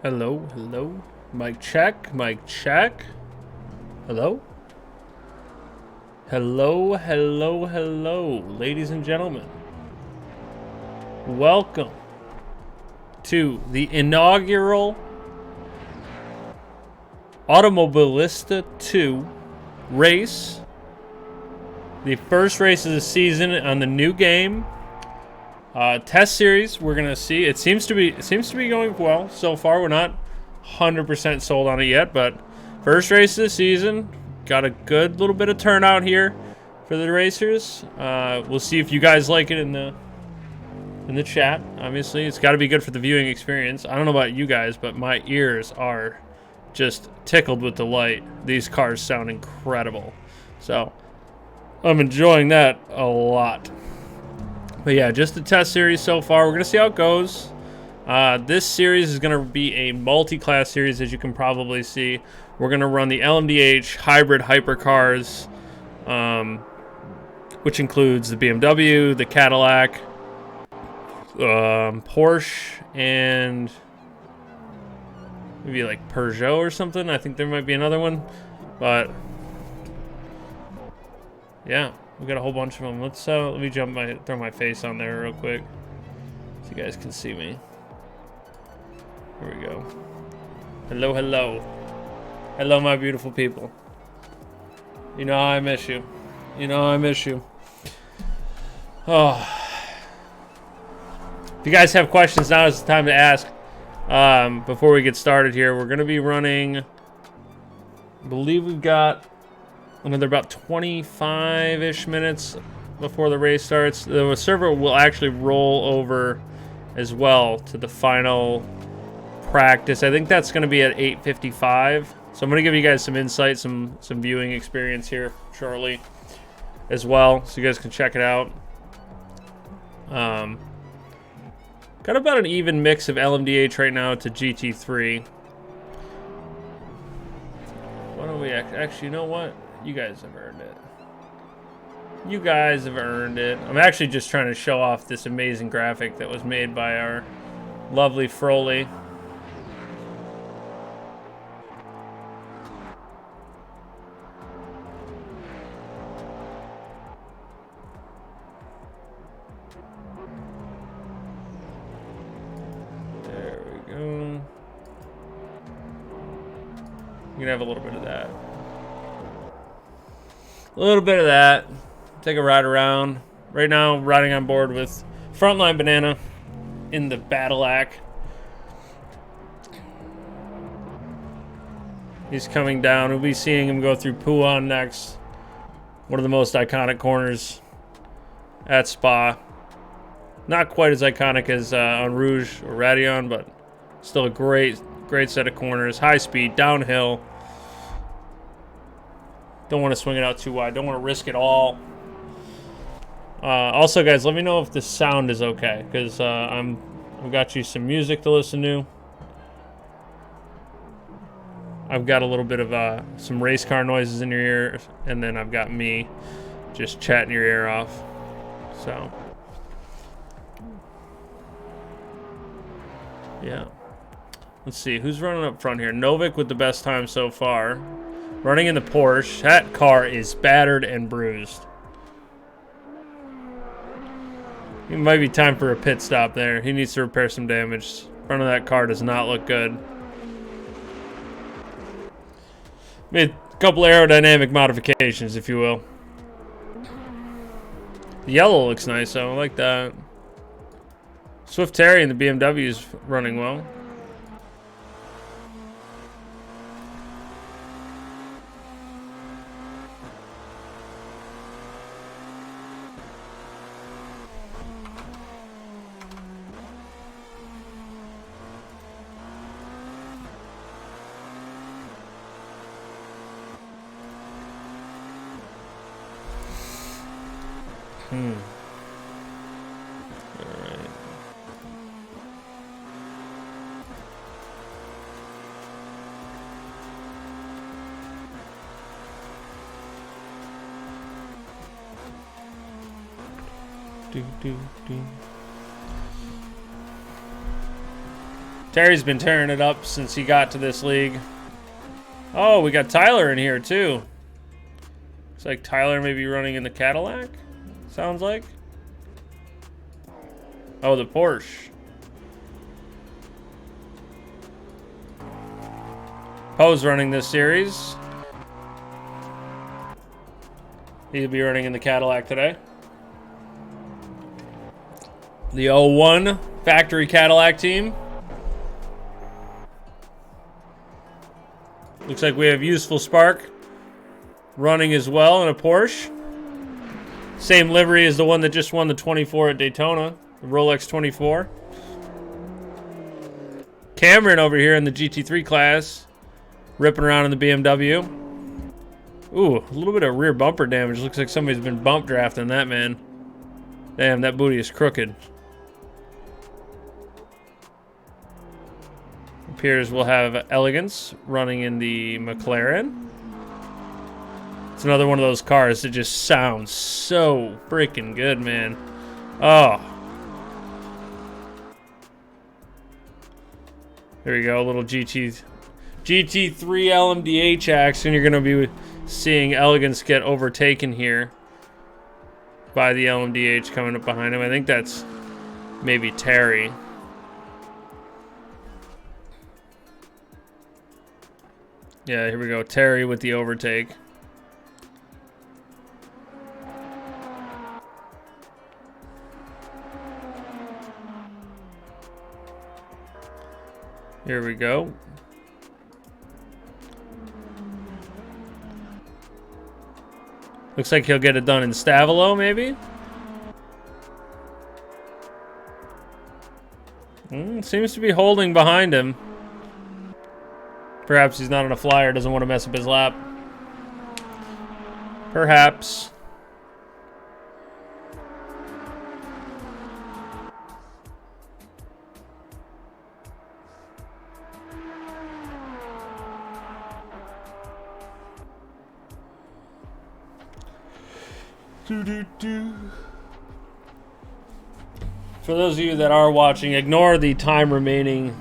Hello, hello. Mic check, mic check. Hello? Hello, hello, hello, ladies and gentlemen. Welcome to the inaugural Automobilista 2 race. The first race of the season on the new game. Test series, we're gonna see. It seems to be going well so far. We're not 100% sold on it yet, but first race of the season. Got a good little bit of turnout here for the racers. We'll see if you guys like it in the chat. Obviously, it's got to be good for the viewing experience. I don't know about you guys, but my ears are just tickled with delight. These cars sound incredible, so I'm enjoying that a lot. But yeah, just a test series so far. We're going to see how it goes. This series is going to be a multi-class series, as you can probably see. We're going to run the LMDH hybrid hypercars, which includes the BMW, the Cadillac, Porsche, and maybe like Peugeot or something. I think there might be another one. But yeah. We got a whole bunch of them. Let me throw my face on there real quick, so you guys can see me. Here we go. Hello, hello, hello, my beautiful people. You know I miss you. You know I miss you. Oh, if you guys have questions, now is the time to ask. Before we get started here, we're gonna be running. I believe we've got another about 25-ish minutes before the race starts. The server will actually roll over as well to the final practice. I think that's going to be at 8:55. So I'm going to give you guys some insight, some viewing experience here shortly as well, so you guys can check it out. Got about an even mix of LMDH right now to GT3. Why don't we actually, you know what? You guys have earned it. You guys have earned it. I'm actually just trying to show off this amazing graphic that was made by our lovely Froley. There we go. You can have a little bit of that. A little bit of that. Take a ride around. Right now, riding on board with Frontline Banana in the Cadillac. He's coming down. We'll be seeing him go through Pouhon next. One of the most iconic corners at Spa. Not quite as iconic as on Rouge or Raidillon, but still a great set of corners. High speed, downhill. Don't want to swing it out too wide. Don't want to risk it all. Also, guys, let me know if the sound is okay, because I've got you some music to listen to. I've got a little bit of some race car noises in your ear, and then I've got me just chatting your ear off. So, yeah. Let's see, who's running up front here? Novik with the best time so far. Running in the Porsche. That car is battered and bruised. It might be time for a pit stop there. He needs to repair some damage. Front of that car does not look good. Made a couple aerodynamic modifications, if you will. The yellow looks nice, though. I like that. Swift Terry and the BMW is running well. Alright. Do. Terry's been tearing it up since he got to this league. Oh, we got Tyler in here too. Looks like Tyler may be running in the Cadillac. Sounds like. Oh, the Porsche. Poe's running this series. He'll be running in the Cadillac today. The 01 factory Cadillac team. Looks like we have Useful Spark running as well in a Porsche. Same livery as the one that just won the 24 at Daytona, the Rolex 24. Cameron over here in the GT3 class, ripping around in the BMW. Ooh, a little bit of rear bumper damage. Looks like somebody's been bump drafting that, man. Damn, that booty is crooked. Appears we'll have Elegance running in the McLaren. It's another one of those cars that just sounds so freaking good, man. Oh. There we go, a little GT3 LMDH action. You're going to be seeing Elegance get overtaken here by the LMDH coming up behind him. I think that's maybe Terry. Yeah, here we go. Terry with the overtake. Here we go. Looks like he'll get it done in Stavolo, maybe? Seems to be holding behind him. Perhaps he's not on a flyer, doesn't want to mess up his lap. Perhaps. For those of you that are watching, ignore the time remaining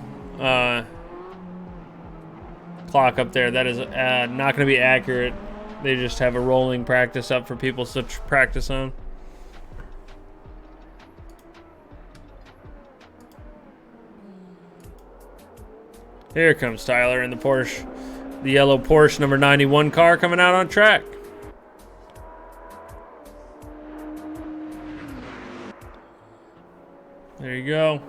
clock up there. That is not going to be accurate. They just have a rolling practice up for people to practice on. Here comes Tyler in the Porsche. The yellow Porsche number 91 car coming out on track. There you go.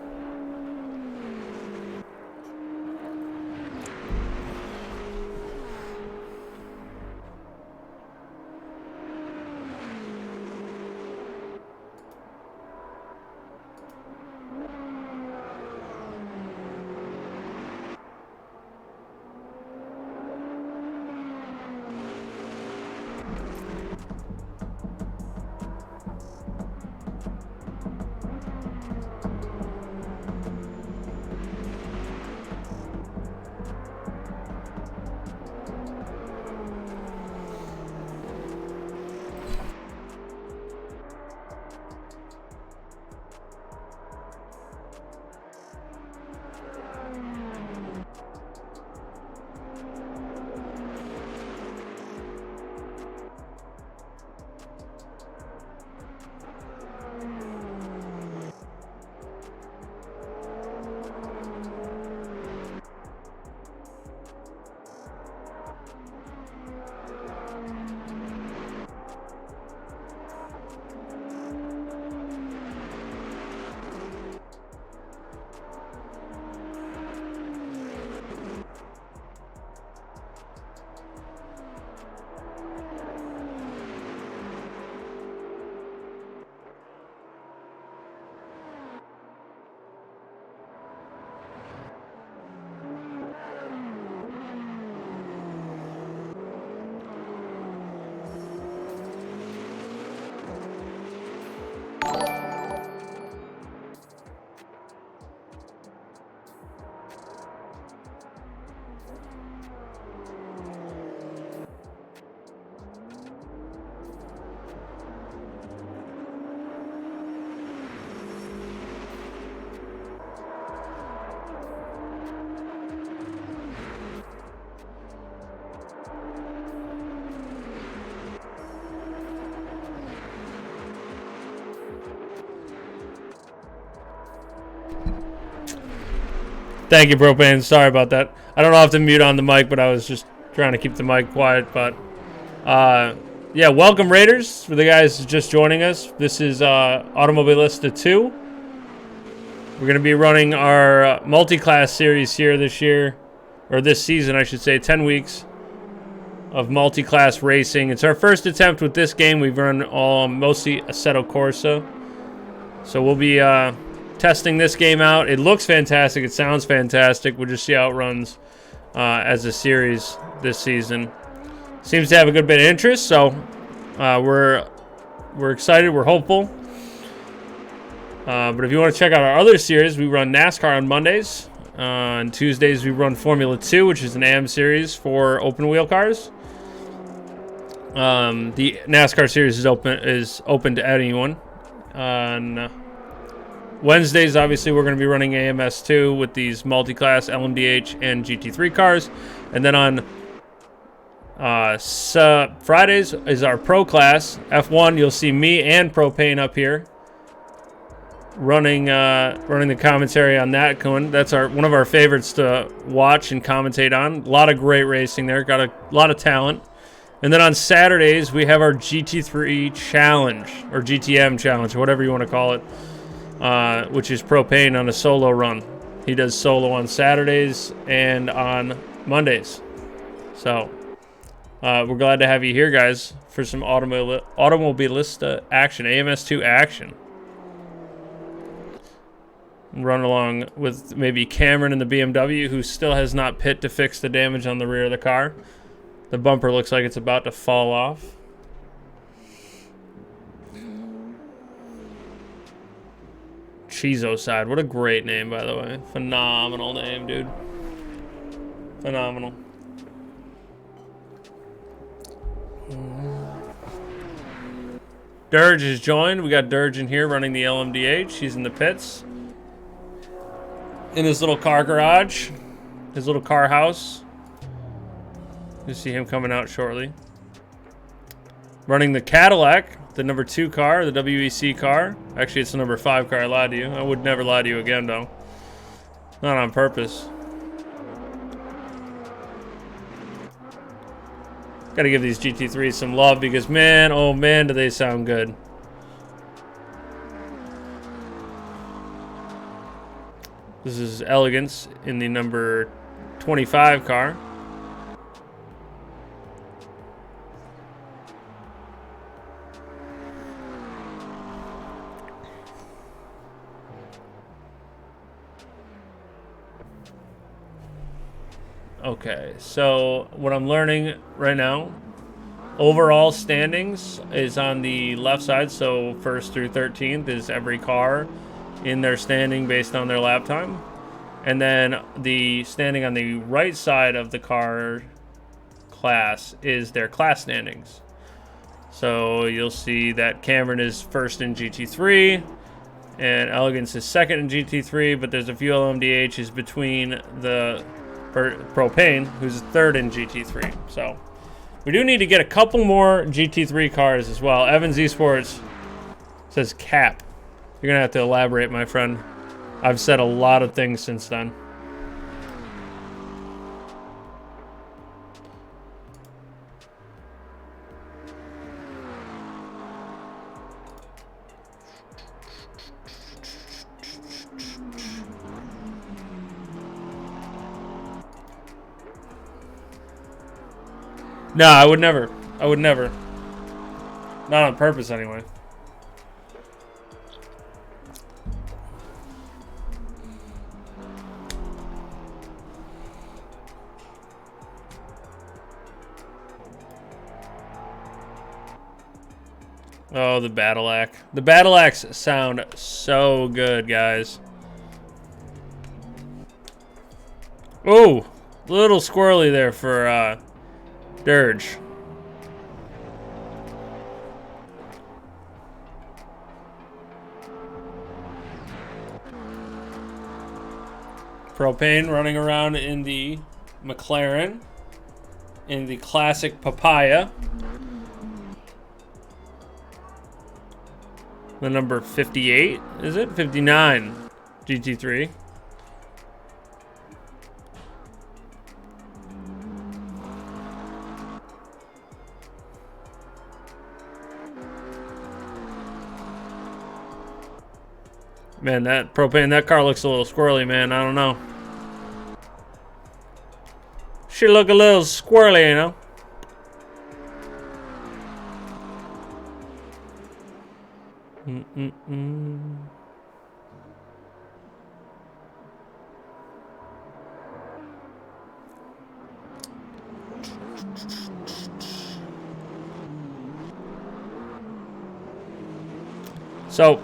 Thank you, Propane. Sorry about that. I don't know how to mute on the mic, but I was just trying to keep the mic quiet. But yeah, welcome Raiders for the guys just joining us. This is Automobilista 2. We're going to be running our multi-class series here this year, or this season, I should say, 10 weeks of multi-class racing. It's our first attempt with this game. We've run mostly Assetto Corsa. So we'll be testing this game out. It looks fantastic. It sounds fantastic. We'll just see how it runs as a series this season. Seems to have a good bit of interest, so we're excited. We're hopeful. But if you want to check out our other series, we run NASCAR on Mondays. On Tuesdays, we run Formula 2, which is an AM series for open-wheel cars. The NASCAR series is open to anyone. On Wednesdays, obviously, we're going to be running AMS2 with these multi-class LMDH and GT3 cars. And then on Fridays is our Pro class. F1, you'll see me and Propane up here running the commentary on that. That's one of our favorites to watch and commentate on. A lot of great racing there. Got a lot of talent. And then on Saturdays, we have our GT3 Challenge, or GTM Challenge, whatever you want to call it, which is Propane on a solo run. He does solo on Saturdays and on Mondays. So we're glad to have you here, guys, for some Automobilista action, AMS2 action. Run along with maybe Cameron in the BMW, who still has not pit to fix the damage on the rear of the car. The bumper looks like it's about to fall off. Chizo Side. What a great name, by the way. Phenomenal name, dude. Phenomenal. Dirge has joined. We got Dirge in here running the LMDH. He's in the pits. In his little car garage. His little car house. You'll see him coming out shortly. Running the Cadillac, the number 2 car, the WEC car. Actually, it's the number 5 car. I lied to you. I would never lie to you again, though. Not on purpose. Gotta give these GT3s some love because, man, oh man, do they sound good. This is Elegance in the number 25 car. Okay, so what I'm learning right now, overall standings is on the left side, so 1st through 13th is every car in their standing based on their lap time. And then the standing on the right side of the car class is their class standings. So you'll see that Cameron is 1st in GT3 and Elegance is 2nd in GT3, but there's a few LMDHs between the Propane, who's 3rd in GT3. So we do need to get a couple more GT3 cars as well. Evans Esports says cap. You're gonna have to elaborate, my friend. I've said a lot of things since then. No, I would never. I would never. Not on purpose, anyway. Oh, the Battle Axe. The Battle Axe sound so good, guys. Oh, little squirrely there for Dirge. Propane running around in the McLaren in the classic Papaya. The number 58, is it? 59 GT3. Man, that propane, that car looks a little squirrely, man. I don't know. She look a little squirrely, you know? So,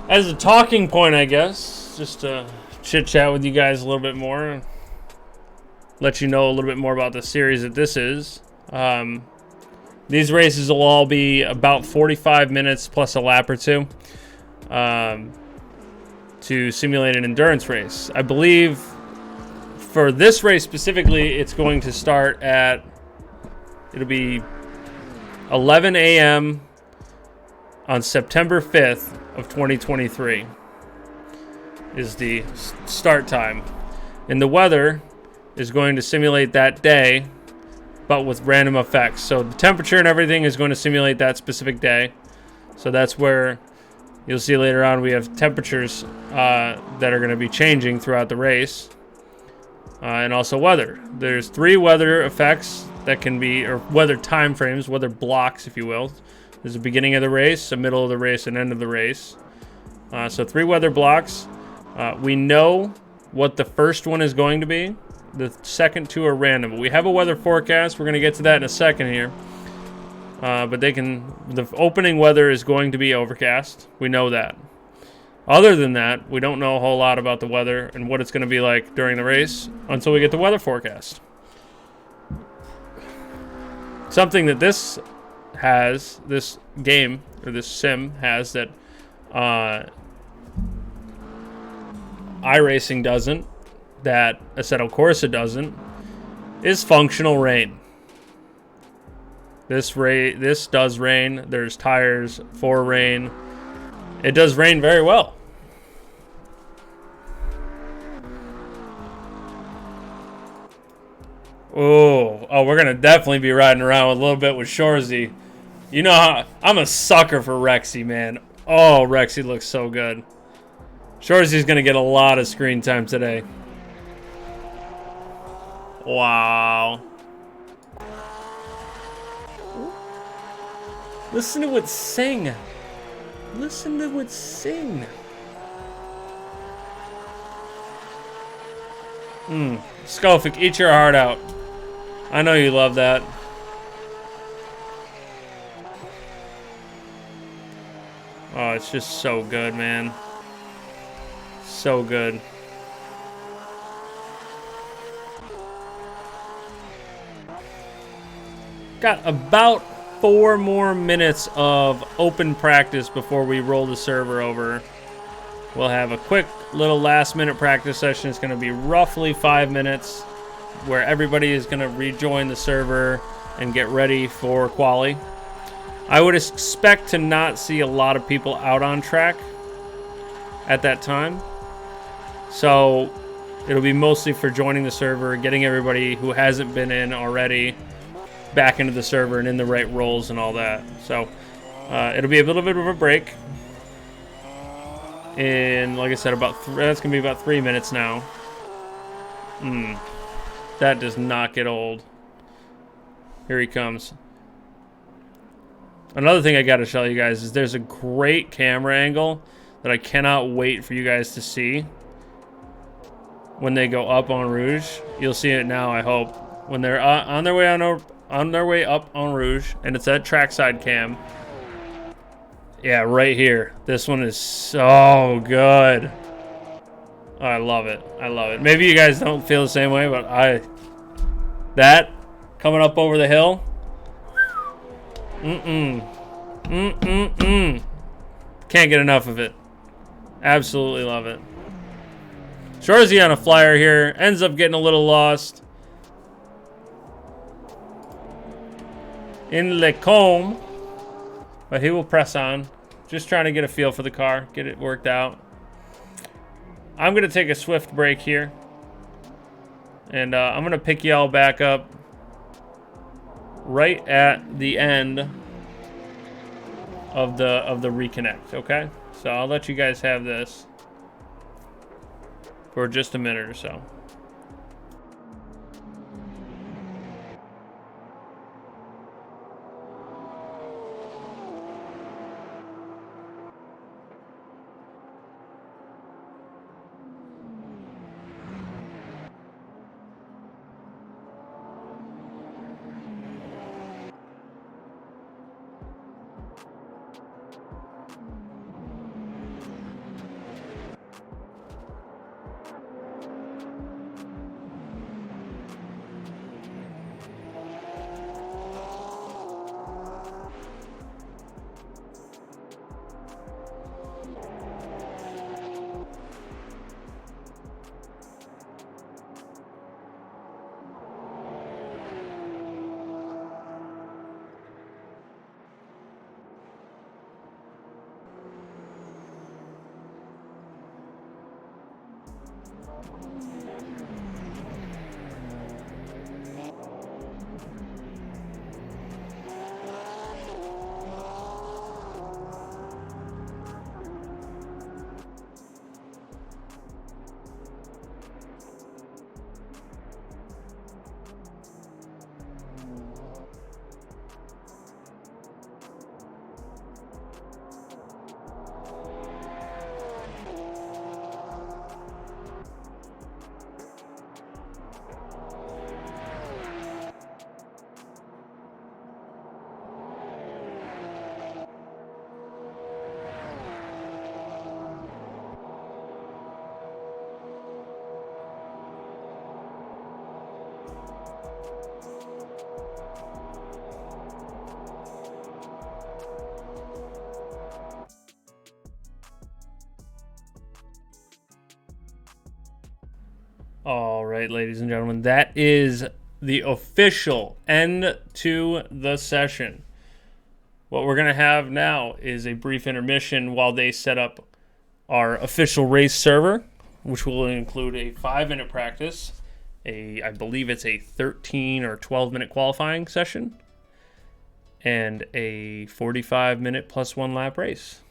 as a talking point, I guess, just to chit-chat with you guys a little bit more, let you know a little bit more about the series that this is. These races will all be about 45 minutes plus a lap or two to simulate an endurance race. I believe for this race specifically, it's going to start at, it'll be 11 a.m. on September 5th of 2023 is the start time. And the weather is going to simulate that day, but with random effects. So the temperature and everything is going to simulate that specific day. So that's where you'll see later on we have temperatures that are going to be changing throughout the race. And also weather. There's 3 weather effects that can be, or weather time frames, weather blocks, if you will. There's a beginning of the race, a middle of the race, and end of the race. So 3 weather blocks. We know what the first one is going to be. The second 2 are random. We have a weather forecast. We're going to get to that in a second here. But the opening weather is going to be overcast. We know that. Other than that, we don't know a whole lot about the weather and what it's going to be like during the race until we get the weather forecast. Something that this game, or this sim has that iRacing doesn't, that Assetto Corsa doesn't, is functional rain. This does rain. There's tires for rain. It does rain very well. Oh, we're gonna definitely be riding around a little bit with Shorzy. You know how I'm a sucker for Rexy, man. Oh, Rexy looks so good. Shorzy's gonna get a lot of screen time today. Wow. Listen to it sing. Listen to it sing. Skofik, eat your heart out. I know you love that. Oh, it's just so good, man. So good. Got about 4 more minutes of open practice before we roll the server over. We'll have a quick little last-minute practice session. It's going to be roughly 5 minutes where everybody is going to rejoin the server and get ready for quali. I would expect to not see a lot of people out on track at that time. So it'll be mostly for joining the server, getting everybody who hasn't been in already back into the server and in the right roles and all that. So it'll be a little bit of a break. And like I said, that's going to be about 3 minutes now. That does not get old. Here he comes. Another thing I got to show you guys is there's a great camera angle that I cannot wait for you guys to see when they go up on Rouge. You'll see it now, I hope. When they're on their way up on Rouge, and it's that trackside cam. Yeah, right here. This one is so good. Oh, I love it. I love it. Maybe you guys don't feel the same way, but that coming up over the hill. Can't get enough of it. Absolutely love it. Shorzy on a flyer here. Ends up getting a little lost in Lecombe, but he will press on. Just trying to get a feel for the car, get it worked out. I'm going to take a swift break here, and I'm going to pick y'all back up right at the end of the reconnect, okay? So I'll let you guys have this for just a minute or so. All right, ladies and gentlemen, that is the official end to the session. What we're going to have now is a brief intermission while they set up our official race server, which will include a 5-minute practice, I believe it's a 13 or 12-minute qualifying session, and a 45-minute plus 1 lap race.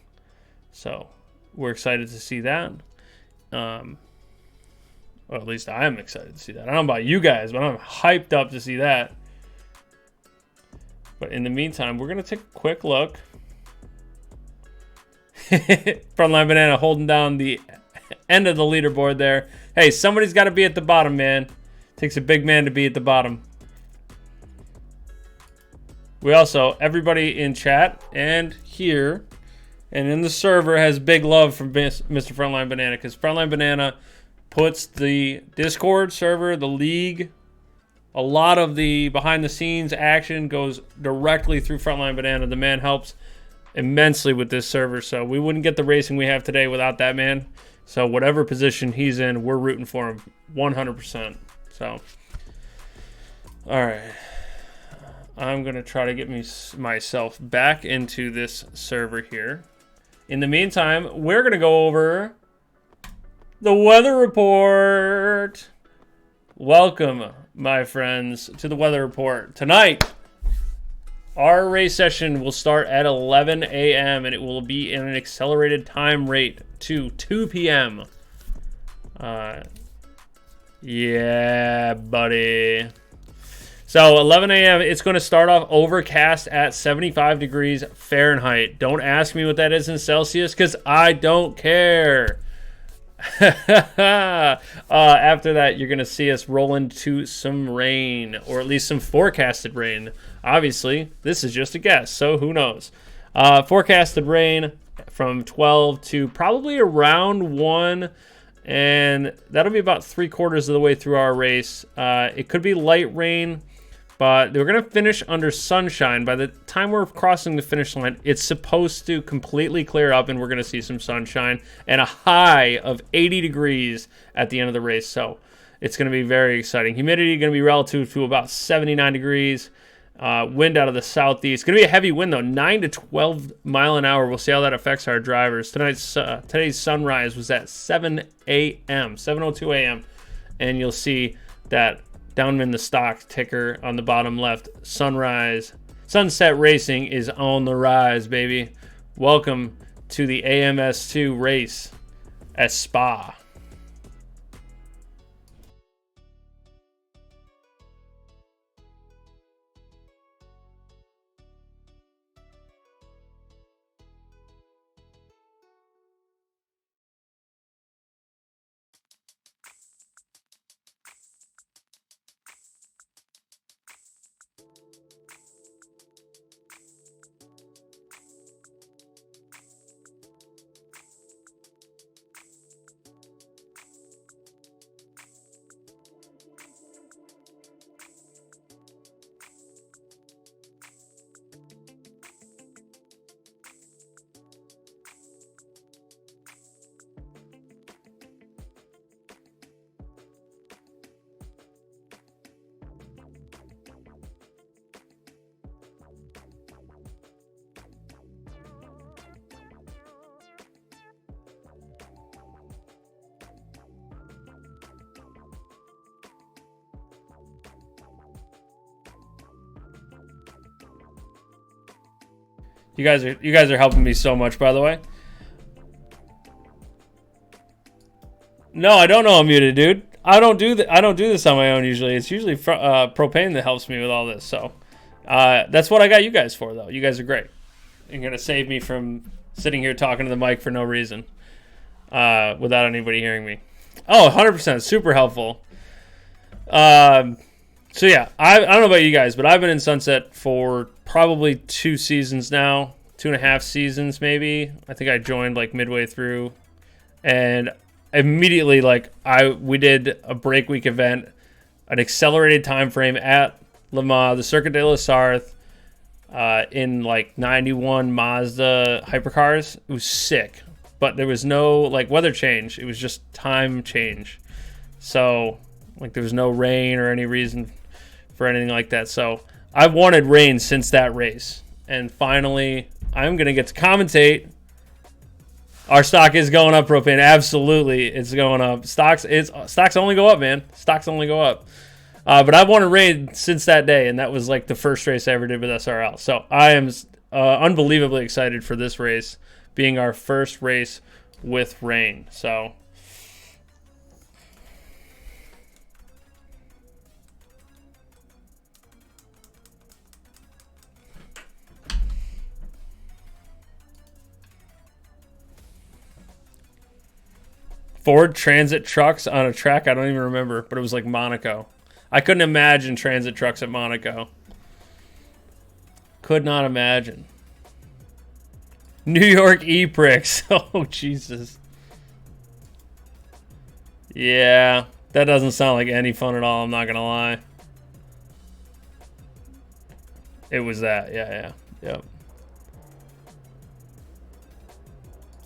So we're excited to see that. Or at least I am excited to see that. I don't know about you guys, but I'm hyped up to see that. But in the meantime, we're going to take a quick look. Frontline Banana holding down the end of the leaderboard there. Hey, somebody's got to be at the bottom, man. Takes a big man to be at the bottom. We also, everybody in chat and here and in the server has big love from Mr. Frontline Banana, because Frontline Banana puts the Discord server, the league, a lot of the behind-the-scenes action goes directly through Frontline Banana. The man helps immensely with this server, so we wouldn't get the racing we have today without that man. So whatever position he's in, we're rooting for him 100%. So, all right. I'm going to try to get myself back into this server here. In the meantime, we're going to go over the weather report. Welcome, my friends, to the weather report. Tonight, our race session will start at 11 a.m. and it will be in an accelerated time rate to 2 p.m. Yeah, buddy. So 11 a.m., it's going to start off overcast at 75 degrees Fahrenheit. Don't ask me what that is in Celsius, because I don't care. After that, you're going to see us roll into some rain, or at least some forecasted rain. Obviously, this is just a guess, so who knows? Forecasted rain from 12 to probably around 1, and that'll be about 3/4 of the way through our race. It could be light rain, but we're going to finish under sunshine. By the time we're crossing the finish line, it's supposed to completely clear up, and we're going to see some sunshine and a high of 80 degrees at the end of the race. So it's going to be very exciting. Humidity going to be relative to about 79 degrees. Wind out of the southeast. It's going to be a heavy wind, though, 9 to 12 mile an hour. We'll see how that affects our drivers. Today's sunrise was at 7 a.m., 7:02 a.m., and you'll see that down in the stock ticker on the bottom left, sunset racing is on the rise, baby. Welcome to the AMS2 race at Spa. You guys are helping me so much, by the way. No, I don't know I'm muted, dude. I don't do this on my own usually. It's usually Propane that helps me with all this. So that's what I got you guys for, though. You guys are great. You're gonna save me from sitting here talking to the mic for no reason without anybody hearing me. Oh, 100%, super helpful. So yeah, I don't know about you guys, but I've been in Sunset for probably 2 seasons now, 2.5 seasons maybe. I think I joined like midway through, and immediately we did a break week event, an accelerated time frame at Le Mans, the Circuit de la Sarthe, in like 91 Mazda hypercars. It was sick, but there was no like weather change. It was just time change. So like there was no rain or any reason for anything like that. So I've wanted rain since that race, and finally I'm gonna get to commentate. Our stock is going up, Propane. Absolutely, it's going up. Stocks only go up, man. Stocks only go up. But I've wanted rain since that day, and that was like the first race I ever did with SRL. So I am unbelievably excited for this race being our first race with rain. So Ford Transit trucks on a track I don't even remember, but it was like Monaco. I couldn't imagine transit trucks at Monaco. Could not imagine. New York E-Pricks. Oh, Jesus. Yeah, that doesn't sound like any fun at all, I'm not going to lie. It was that, yeah. Yep.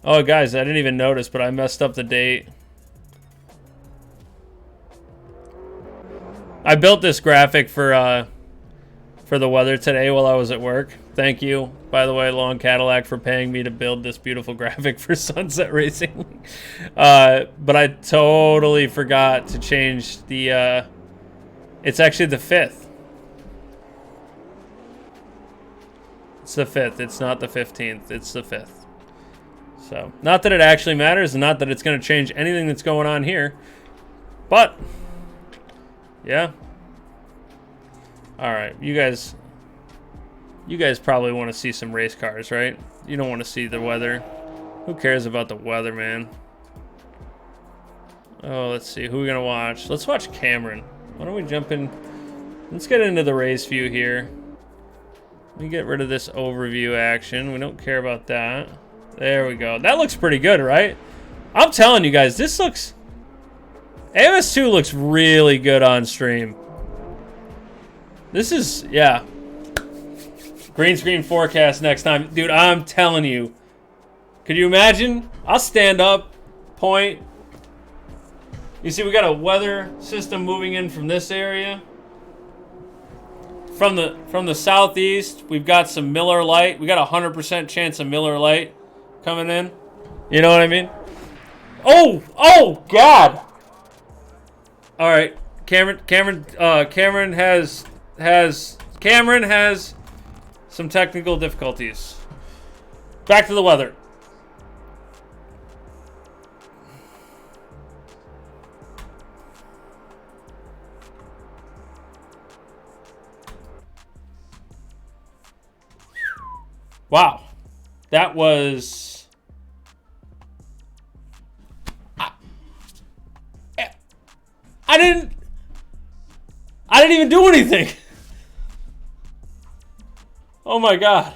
Oh, guys, I didn't even notice, but I messed up the date. I built this graphic for the weather today while I was at work. Thank you, by the way, Long Cadillac, for paying me to build this beautiful graphic for Sunset Racing. But I totally forgot to change the... it's actually the 5th. It's the 5th. It's not the 15th. It's the 5th. So, not that it actually matters, and not that it's going to change anything that's going on here. But, yeah. Alright, you guys probably want to see some race cars, right? You don't want to see the weather. Who cares about the weather, man? Oh, let's see. Who are we going to watch? Let's watch Cameron. Why don't we jump in? Let's get into the race view here. Let me get rid of this overview action. We don't care about that. There we go. That looks pretty good, right? I'm telling you guys, this looks... AMS2 looks really good on stream. This is... yeah. Green screen forecast next time. Dude, I'm telling you. Could you imagine? I'll stand up, point. You see, we got a weather system moving in from this area. From the southeast, we've got some Miller Lite. We got a 100% chance of Miller Lite coming in. You know what I mean? Oh God! All right, Cameron has some technical difficulties. Back to the weather. Wow. That was... I didn't even do anything. Oh my God.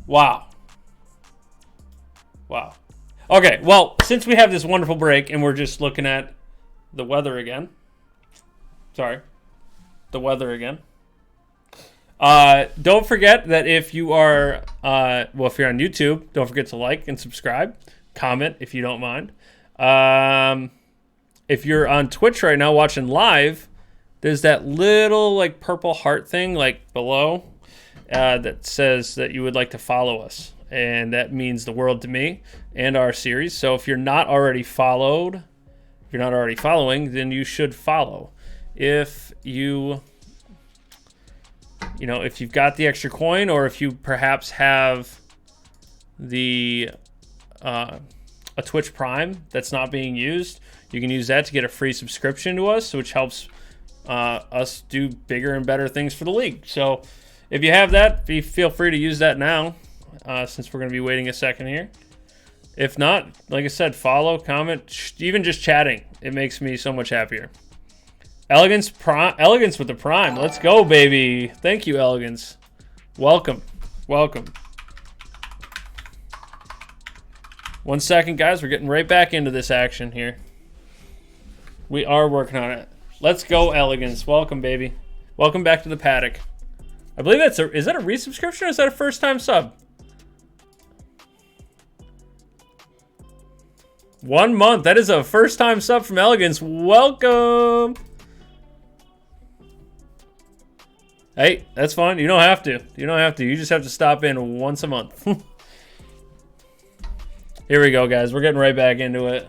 Wow. Wow. Okay, well, since we have this wonderful break and we're just looking at the weather again. Sorry. The weather again. Don't forget that if you are, if you're on YouTube, don't forget to like and subscribe. Comment if you don't mind. If you're on Twitch right now watching live, there's that little like purple heart thing like below that says that you would like to follow us. And that means the world to me and our series. So if you're not already following, then you should follow. If you've got the extra coin, or if you perhaps have the a Twitch Prime that's not being used, you can use that to get a free subscription to us, which helps us do bigger and better things for the league. So if you have that, feel free to use that now, since we're going to be waiting a second here. If not, like I said, follow, comment, even just chatting. It makes me so much happier. Elegance with the Prime. Let's go, baby. Thank you, Elegance. Welcome. 1 second, guys. We're getting right back into this action here. We are working on it. Let's go, Elegance. Welcome, baby. Welcome back to the paddock. I believe is that a resubscription or is that a first-time sub? 1 month. That is a first-time sub from Elegance. Welcome. Hey, that's fine. You don't have to. You just have to stop in once a month. Here we go, guys. We're getting right back into it.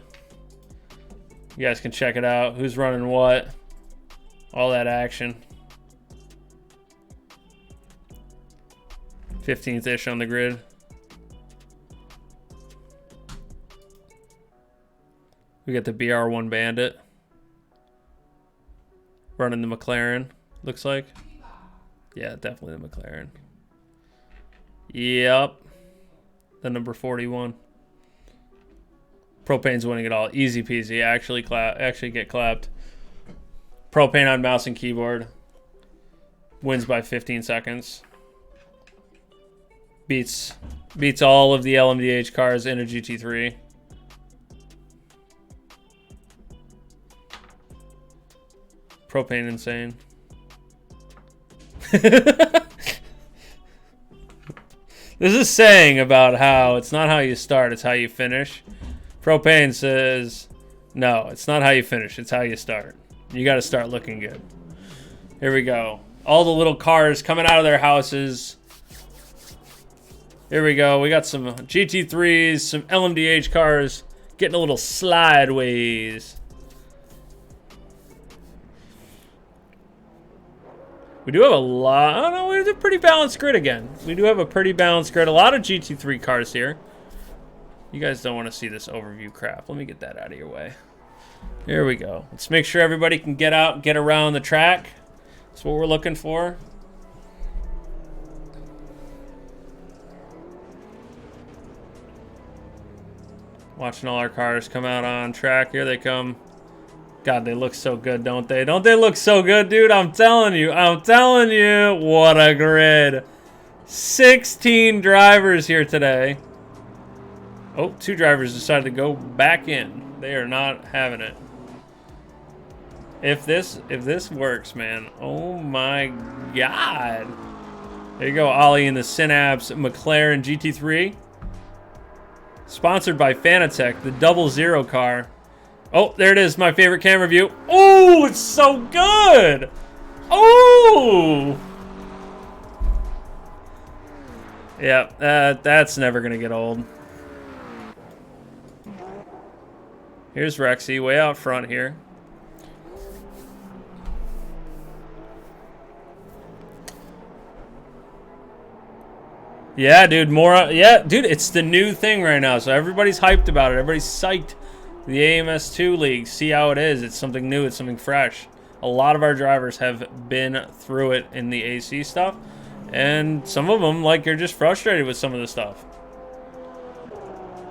You guys can check it out. Who's running what? All that action. 15th-ish on the grid. We got the BR1 Bandit. Running the McLaren, looks like. Yeah, definitely the McLaren. Yep. The number 41. Propane's winning it all. Easy peasy. Actually get clapped. Propane on mouse and keyboard. Wins by 15 seconds. Beats all of the LMDH cars in a GT3. Propane insane. This is saying about how it's not how you start, it's how you finish. Propane says, no, it's not how you finish, it's how you start. You got to start looking good. Here we go. All the little cars coming out of their houses. Here we go. We got some GT3s, some LMDH cars getting a little slideways. We do have a lot. I don't know. We have a pretty balanced grid again. We do have a pretty balanced grid. A lot of GT3 cars here. You guys don't want to see this overview crap. Let me get that out of your way. Here we go. Let's make sure everybody can get out and get around the track. That's what we're looking for. Watching all our cars come out on track. Here they come. God, they look so good, don't they? Don't they look so good, dude? I'm telling you. What a grid. 16 drivers here today. Oh, 2 drivers decided to go back in. They are not having it. If this works, man. Oh my God. There you go, Ollie in the Synapse McLaren GT3. Sponsored by Fanatec, the 00 car. Oh, there it is, my favorite camera view. Oh, it's so good. Oh. Yeah, that's never going to get old. Here's Rexy, way out front here. Yeah, dude, dude, it's the new thing right now, so everybody's hyped about it. Everybody's psyched. The AMS2 League, see how it is. It's something new, it's something fresh. A lot of our drivers have been through it in the AC stuff, and some of them, like, you're just frustrated with some of the stuff.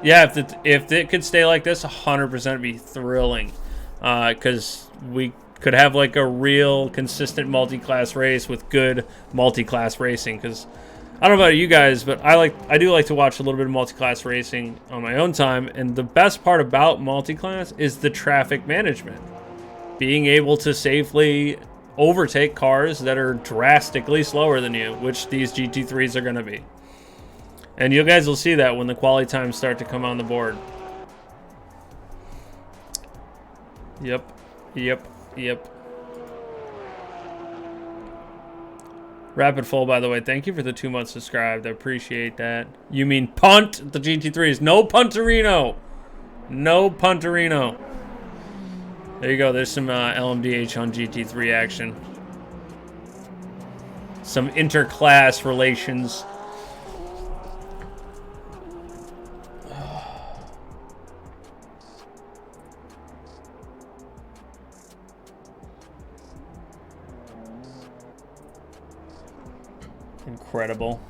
Yeah, if it could stay like this, 100% be thrilling, because we could have like a real consistent multi-class race with good multi-class racing. Because I don't know about you guys, but I do like to watch a little bit of multi-class racing on my own time. And the best part about multi-class is the traffic management, being able to safely overtake cars that are drastically slower than you, which these GT3s are going to be. And you guys will see that when the quality times start to come on the board. Yep. Rapid Full, by the way, thank you for the 2 months subscribed. I appreciate that. You mean punt the GT3s. No punterino. No punterino. There you go. There's some LMDH on GT3 action. Some interclass relations. Incredible.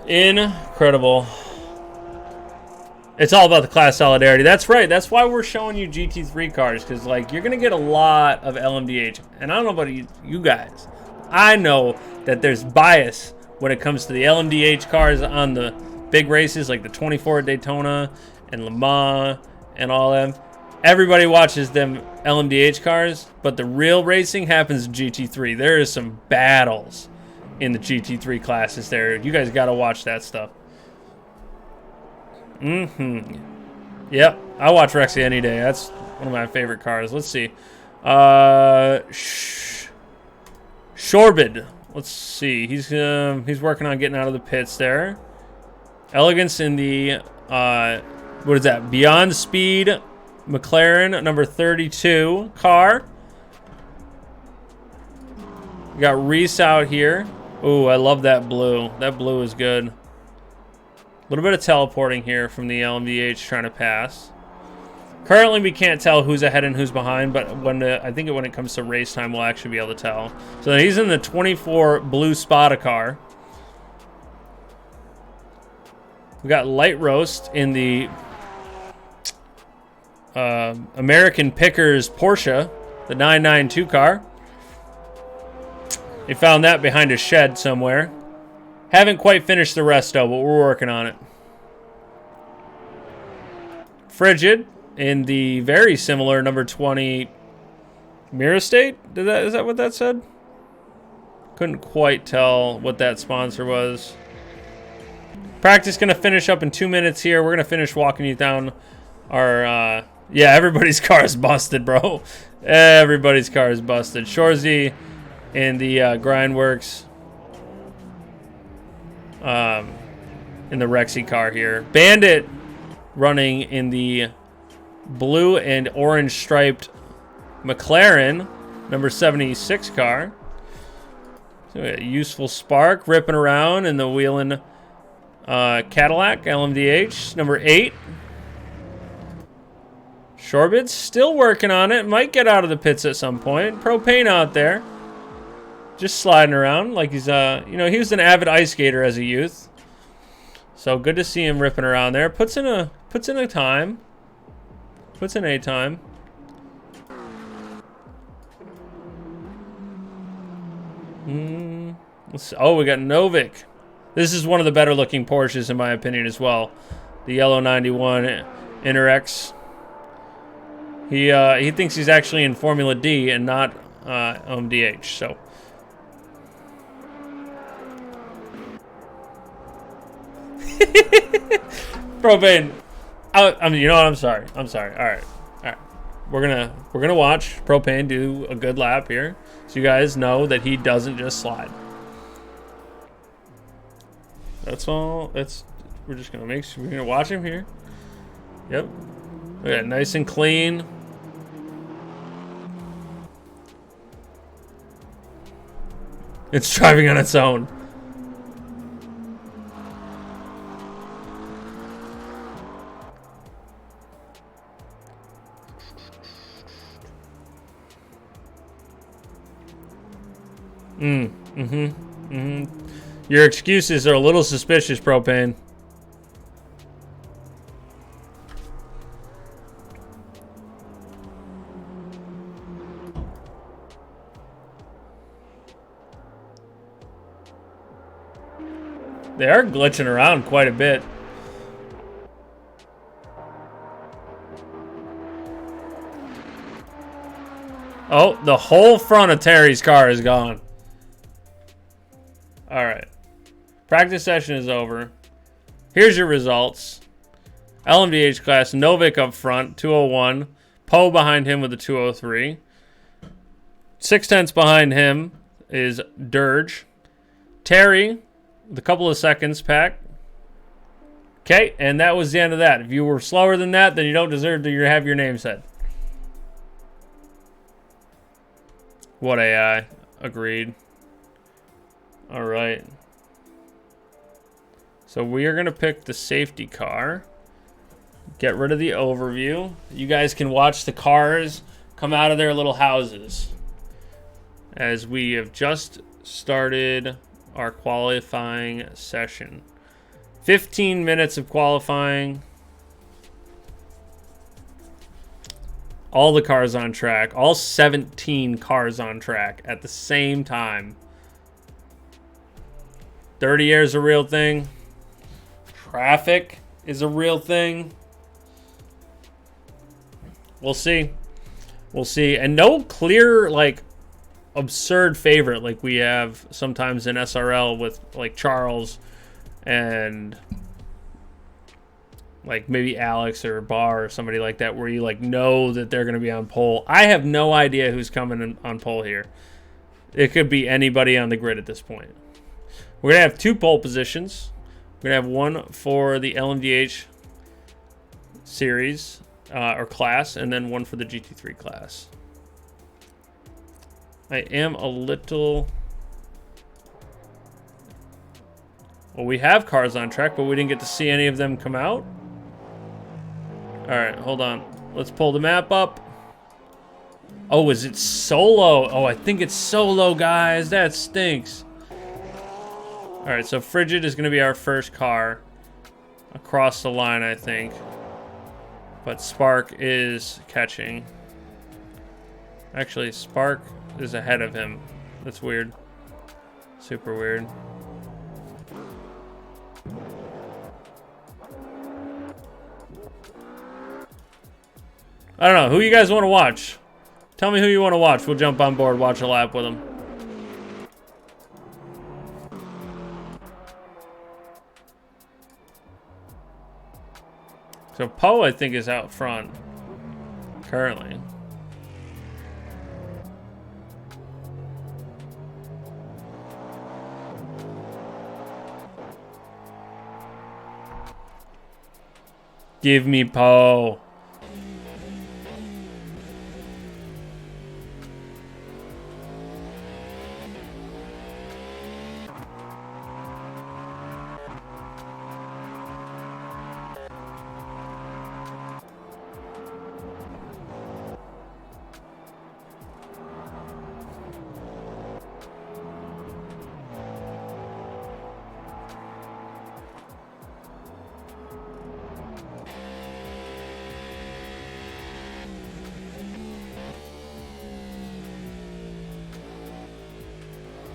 Incredible. It's all about the class solidarity. That's right. That's why we're showing you GT3 cars, because like you're gonna get a lot of LMDH. And I don't know about you guys. I know that there's bias when it comes to the LMDH cars on the big races like the 24 at Daytona and Le Mans and all them. Everybody watches them LMDH cars, but the real racing happens in GT3. There is some battles in the GT3 classes there. You guys got to watch that stuff. Yep, I watch Rexy any day. That's one of my favorite cars. Let's see. Shorbid. Let's see. He's working on getting out of the pits there. Elegance in the what is that? Beyond Speed McLaren number 32 car. We got Reese out here. Ooh, I love that blue. That blue is good. A little bit of teleporting here from the LMDH trying to pass. Currently, we can't tell who's ahead and who's behind, but I think when it comes to race time, we'll actually be able to tell. So he's in the 24 blue Spada car. We got Light Roast in the American Pickers Porsche, the 992 car. They found that behind a shed somewhere. Haven't quite finished the rest though, but we're working on it. Frigid in the very similar number 20 Mirror State. Is that what that said? Couldn't quite tell what that sponsor was. Practice gonna finish up in 2 minutes here. We're gonna finish walking you down our yeah, everybody's car is busted, bro. Everybody's car is busted. Shorzy in the Grindworks. In the Rexy car here. Bandit running in the blue and orange striped McLaren number 76 car. So a Useful Spark ripping around in the Wheelin' Cadillac LMDH number 8. Shorbid's still working on it. Might get out of the pits at some point. Propane out there. Just sliding around like he's, you know, he was an avid ice skater as a youth. So good to see him ripping around there. Puts in a time. Puts in a time. Oh, we got Novik. This is one of the better looking Porsches in my opinion as well. The yellow 91 Interx. He thinks he's actually in Formula D and not OMDH. So. Propane. I mean, you know what? I'm sorry. All right. We're gonna watch Propane do a good lap here, so you guys know that he doesn't just slide. That's all. We're just gonna make sure we're gonna watch him here. Yep. Okay, nice and clean. It's driving on its own. Your excuses are a little suspicious, Propane. They are glitching around quite a bit. Oh, the whole front of Terry's car is gone. All right. Practice session is over. Here's your results. LMDH class, Novik up front, 201. Poe behind him with a 203. 6/10 behind him is Dirge. Terry, with a couple of seconds back. Okay, and that was the end of that. If you were slower than that, then you don't deserve to have your name said. What AI? Agreed. All right. So we are going to pick the safety car. Get rid of the overview. You guys can watch the cars come out of their little houses. As we have just started our qualifying session. 15 minutes of qualifying. All the cars on track. All 17 cars on track at the same time. 30 years is a real thing. Traffic is a real thing. We'll see. We'll see. And no clear, like, absurd favorite like we have sometimes in SRL with, like, Charles and, like, maybe Alex or Bar or somebody like that, where you, like, know that they're going to be on pole. I have no idea who's coming on pole here. It could be anybody on the grid at this point. We're going to have 2 pole positions. We're going to have one for the LMDH series or class, and then one for the GT3 class. I am a little... Well, we have cars on track, but we didn't get to see any of them come out. All right, hold on. Let's pull the map up. Oh, is it solo? Oh, I think it's solo, guys. That stinks. All right, so Frigid is going to be our first car across the line, I think. But Spark is catching. Actually, Spark is ahead of him. That's weird. Super weird. I don't know. Who you guys want to watch? Tell me who you want to watch. We'll jump on board, watch a lap with them. So Poe, I think, is out front currently. Give me Poe.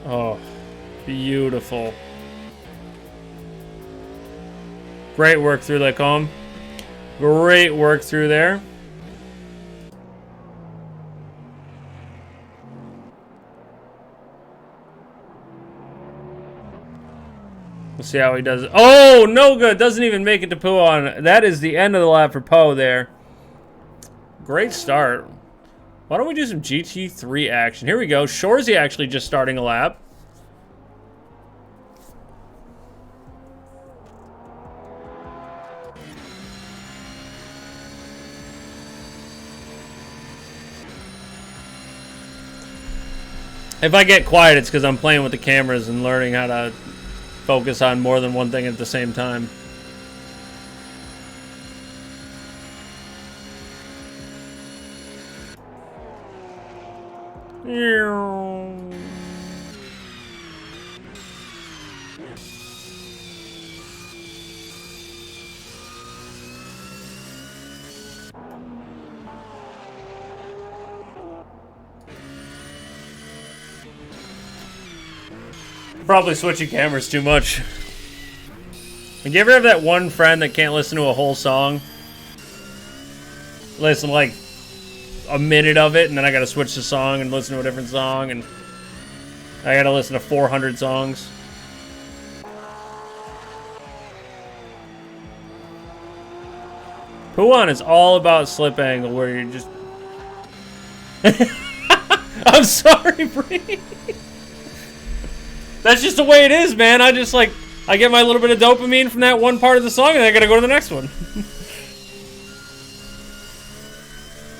Oh, beautiful. Great work through that comb. Great work through there. We'll see how he does it. Oh, no good. Doesn't even make it to Puon. That is the end of the lap for Poe there. Great start. Why don't we do some GT3 action? Here we go. Shorzy actually just starting a lap. If I get quiet, it's because I'm playing with the cameras and learning how to focus on more than one thing at the same time. Probably switching cameras too much. Do you ever have that one friend that can't listen to a whole song? Listen like a minute of it, and then I gotta switch the song and listen to a different song, and I gotta listen to 400 songs. Puan is all about slip angle, where you're just... I'm sorry, Bree. That's just the way it is, man. I just, like, I get my little bit of dopamine from that one part of the song, and I gotta go to the next one.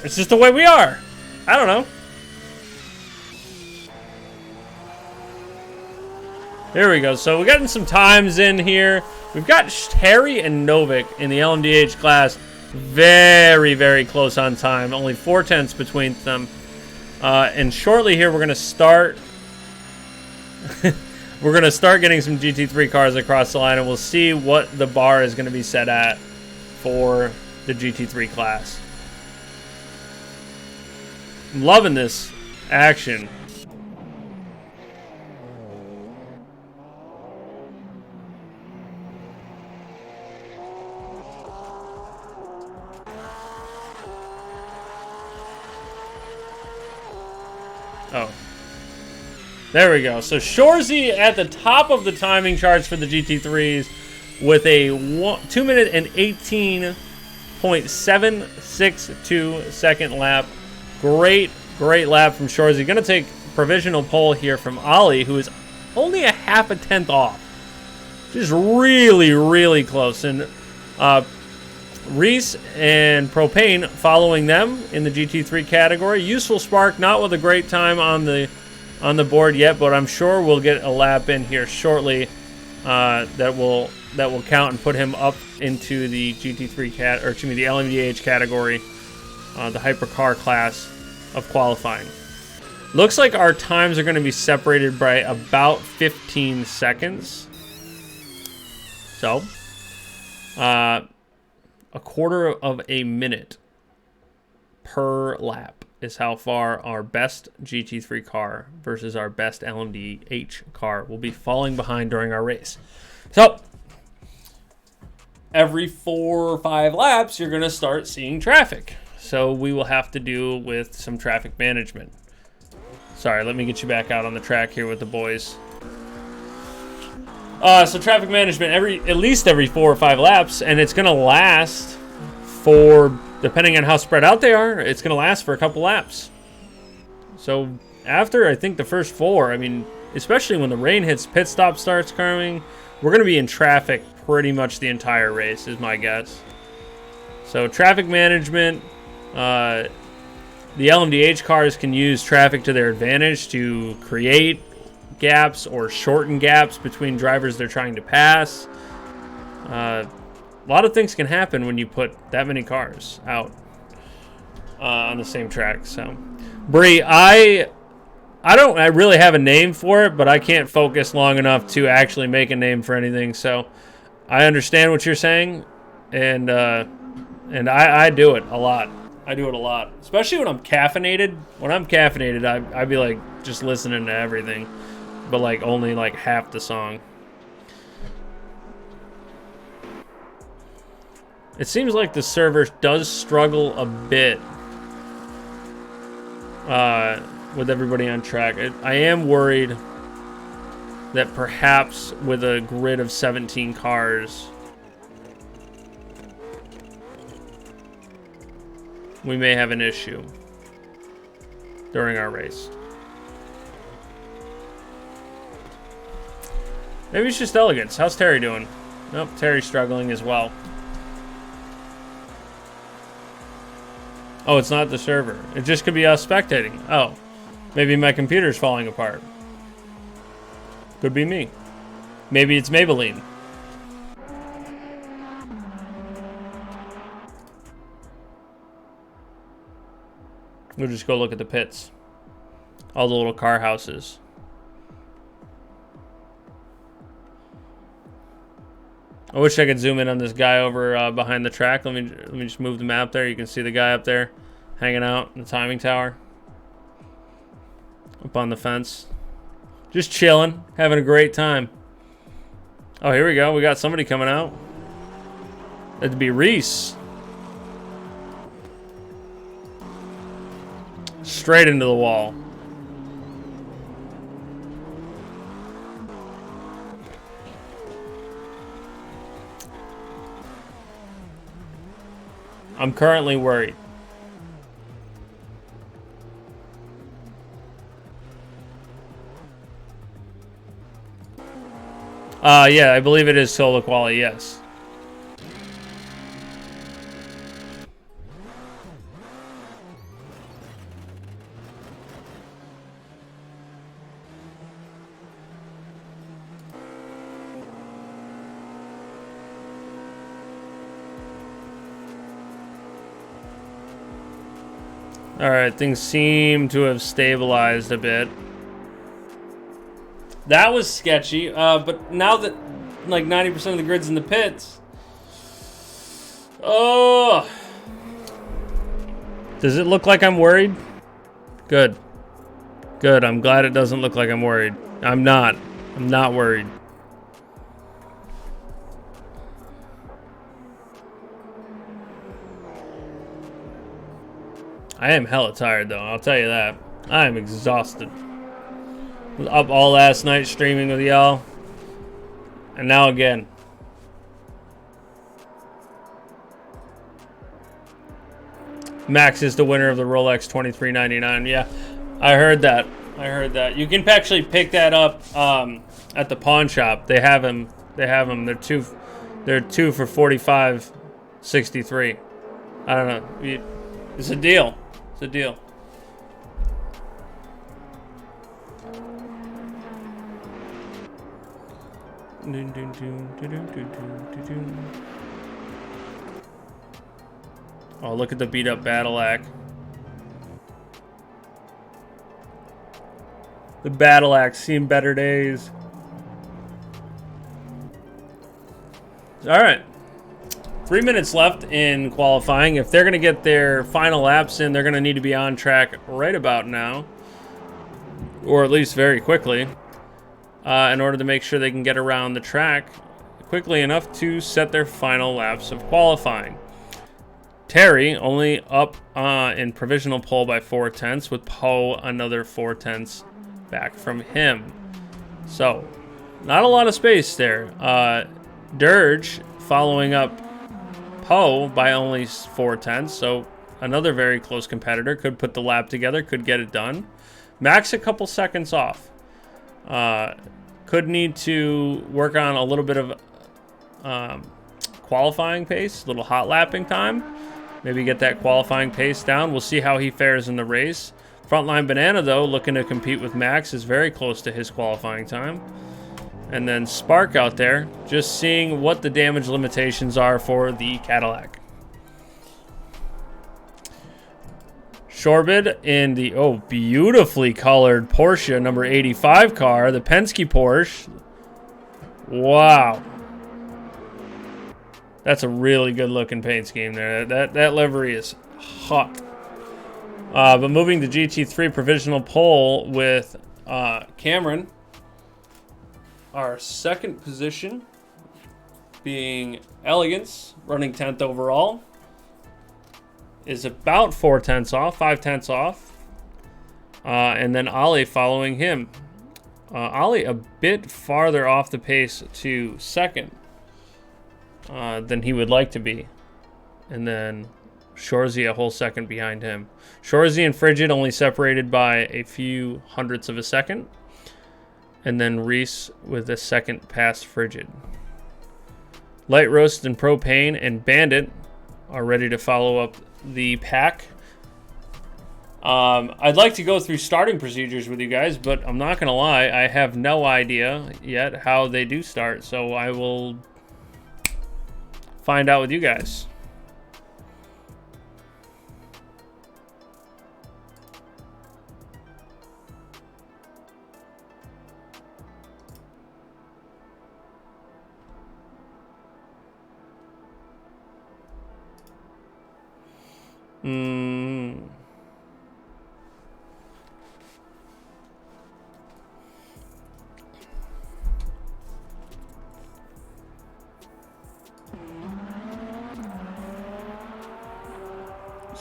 It's just the way we are. I don't know. There we go. So we're getting some times in here. We've got Terry and Novik in the LMDH class. Very, very close on time. Only 4/10 between them. And shortly here, we're going to start... we're going to start getting some GT3 cars across the line, and we'll see what the bar is going to be set at for the GT3 class. I'm loving this action. Oh. There we go. So Shorzy at the top of the timing charts for the GT3s with a 2 minute and 18.762 second lap. Great lap from Shorzy. Going to take provisional pole here from Ollie, who is only a half a tenth off. Just really, really close. And Reese and Propane following them in the GT3 category. Useful Spark, not with a great time on the board yet, but I'm sure we'll get a lap in here shortly that will count and put him up into the GT3 the LMDH category, the hypercar class of qualifying. Looks like our times are going to be separated by about 15 seconds. So, a quarter of a minute per lap is how far our best GT3 car versus our best LMDH car will be falling behind during our race. So, every 4 or 5 laps, you're going to start seeing traffic. So we will have to do with some traffic management. Sorry, let me get you back out on the track here with the boys. So traffic management at least every 4 or 5 laps, and it's going to last for, depending on how spread out they are, it's going to last for a couple laps. So after, I think, the first 4, I mean, especially when the rain hits, pit stop starts coming, we're going to be in traffic pretty much the entire race, is my guess. So traffic management, the LMDH cars can use traffic to their advantage to create gaps or shorten gaps between drivers they're trying to pass. A lot of things can happen when you put that many cars out on the same track. So, Bree, I really have a name for it, but I can't focus long enough to actually make a name for anything. So, I understand what you're saying, and I do it a lot. I do it a lot, especially when I'm caffeinated. When I'm caffeinated, I'd be like just listening to everything, but like only like half the song. It seems like the server does struggle a bit with everybody on track. I am worried that perhaps with a grid of 17 cars, we may have an issue during our race. Maybe it's just elegance. How's Terry doing? Nope, Terry's struggling as well. Oh, it's not the server. It just could be us spectating. Oh, maybe my computer's falling apart. Could be me. Maybe it's Maybelline. We'll just go look at the pits. All the little car houses. I wish I could zoom in on this guy over behind the track. Let me just move the map there. You can see the guy up there hanging out in the timing tower. Up on the fence. Just chilling, having a great time. Oh, here we go. We got somebody coming out. That'd be Reese. Straight into the wall. I'm currently worried. Yeah, I believe it is solo quality, yes. Alright, things seem to have stabilized a bit. That was sketchy, but now that like 90% of the grid's in the pits. Oh! Does it look like I'm worried? Good. Good, I'm glad it doesn't look like I'm worried. I'm not. I'm not worried. I am hella tired though, I'll tell you that. I am exhausted. Was up all last night streaming with y'all. And now again. Max is the winner of the Rolex 2399. Yeah, I heard that. I heard that. You can actually pick that up at the pawn shop. They have them. They have them. They're two for $45.63. I don't know. It's a deal. It's a deal. Oh, look at the beat up Battle-Ack. The Battle-Ack's seen better days. All right. 3 minutes left in qualifying. If they're going to get their final laps in, they're going to need to be on track right about now. Or at least very quickly. In order to make sure they can get around the track quickly enough to set their final laps of qualifying. Terry only up in provisional pole by 4/10, with Poe another 4/10 back from him. So, not a lot of space there. Dirge following up Poe by only 4/10, so another very close competitor. Could put the lap together, could get it done. Max a couple seconds off. Could need to work on a little bit of qualifying pace, a little hot lapping time. Maybe get that qualifying pace down. We'll see how he fares in the race. Frontline Banana, though, looking to compete with Max, is very close to his qualifying time. And then Spark out there, just seeing what the damage limitations are for the Cadillac. Shorbid in the, beautifully colored Porsche number 85 car, the Penske Porsche. Wow. That's a really good looking paint scheme there. That livery is hot. But moving to GT3 provisional pole with Cameron. Our second position being Elegance, running 10th overall, is about 4/10 off, 5/10 off. And then Ollie following him. Ollie a bit farther off the pace to second than he would like to be. And then Shorzy a whole second behind him. Shorzy and Frigid only separated by a few hundredths of a second. And then Reese with a second past Frigid. Light Roast and Propane and Bandit are ready to follow up the pack. I'd like to go through starting procedures with you guys, but I'm not going to lie, I have no idea yet how they do start, so I will find out with you guys.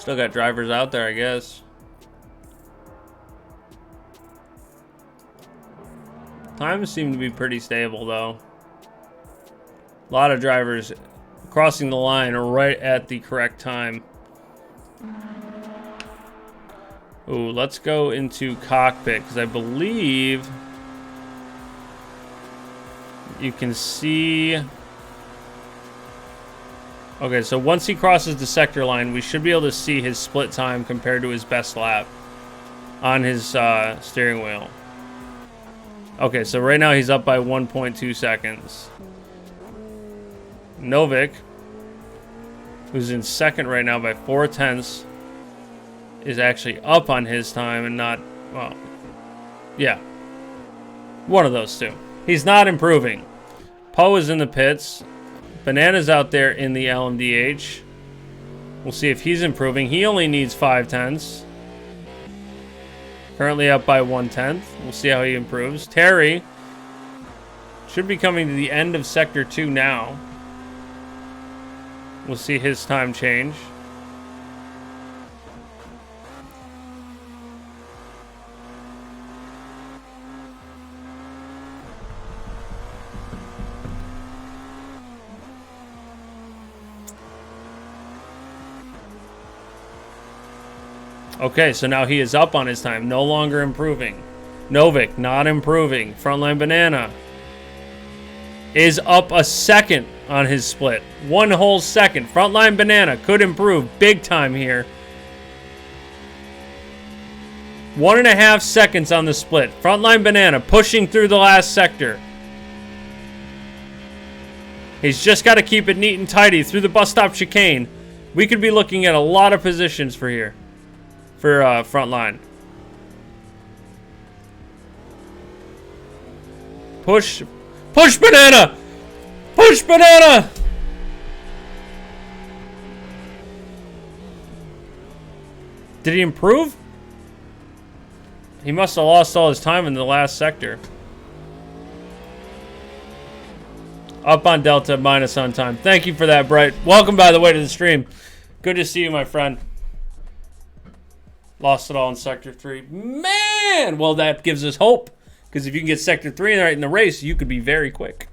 Still got drivers out there, I guess. Times seem to be pretty stable, though. A lot of drivers crossing the line right at the correct time. Ooh, let's go into cockpit, because I believe you can see... Okay, so once he crosses the sector line, we should be able to see his split time compared to his best lap on his steering wheel. Okay, so right now he's up by 1.2 seconds. Novick, who's in second right now by 4/10, is actually up on his time and not, well, yeah. One of those two. He's not improving. Poe is in the pits. Banana's out there in the LMDH. We'll see if he's improving. He only needs 5/10. Currently up by 1/10. We'll see how he improves. Terry should be coming to the end of Sector 2 now. We'll see his time change. Okay, so now he is up on his time, no longer improving. Novick, not improving. Frontline Banana is up a second on his split. 1 whole second. Frontline Banana could improve big time here. 1.5 seconds on the split. Frontline Banana pushing through the last sector. He's just got to keep it neat and tidy through the bus stop chicane. We could be looking at a lot of positions for here. For Frontline. Push Banana! Push Banana! Did he improve? He must have lost all his time in the last sector. Up on Delta, minus on time. Thank you for that, Bright. Welcome, by the way, to the stream. Good to see you, my friend. Lost it all in Sector 3. Man! Well, that gives us hope. Because if you can get Sector 3 right in the race, you could be very quick.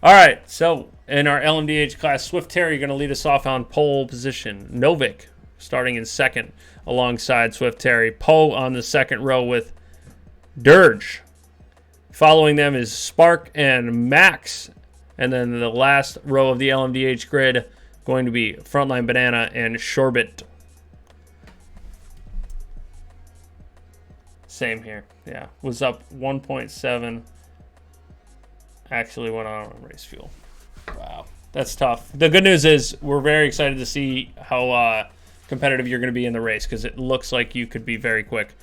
All right. So, in our LMDH class, Swift Terry going to lead us off on pole position. Novick starting in second alongside Swift Terry. Poe on the second row with Dirge. Following them is Spark and Max. And then the last row of the LMDH grid going to be Frontline Banana and Shorbit. Same here. Yeah. Was up 1.7. Actually went on race fuel. Wow. That's tough. The good news is we're very excited to see how competitive you're going to be in the race, because it looks like you could be very quick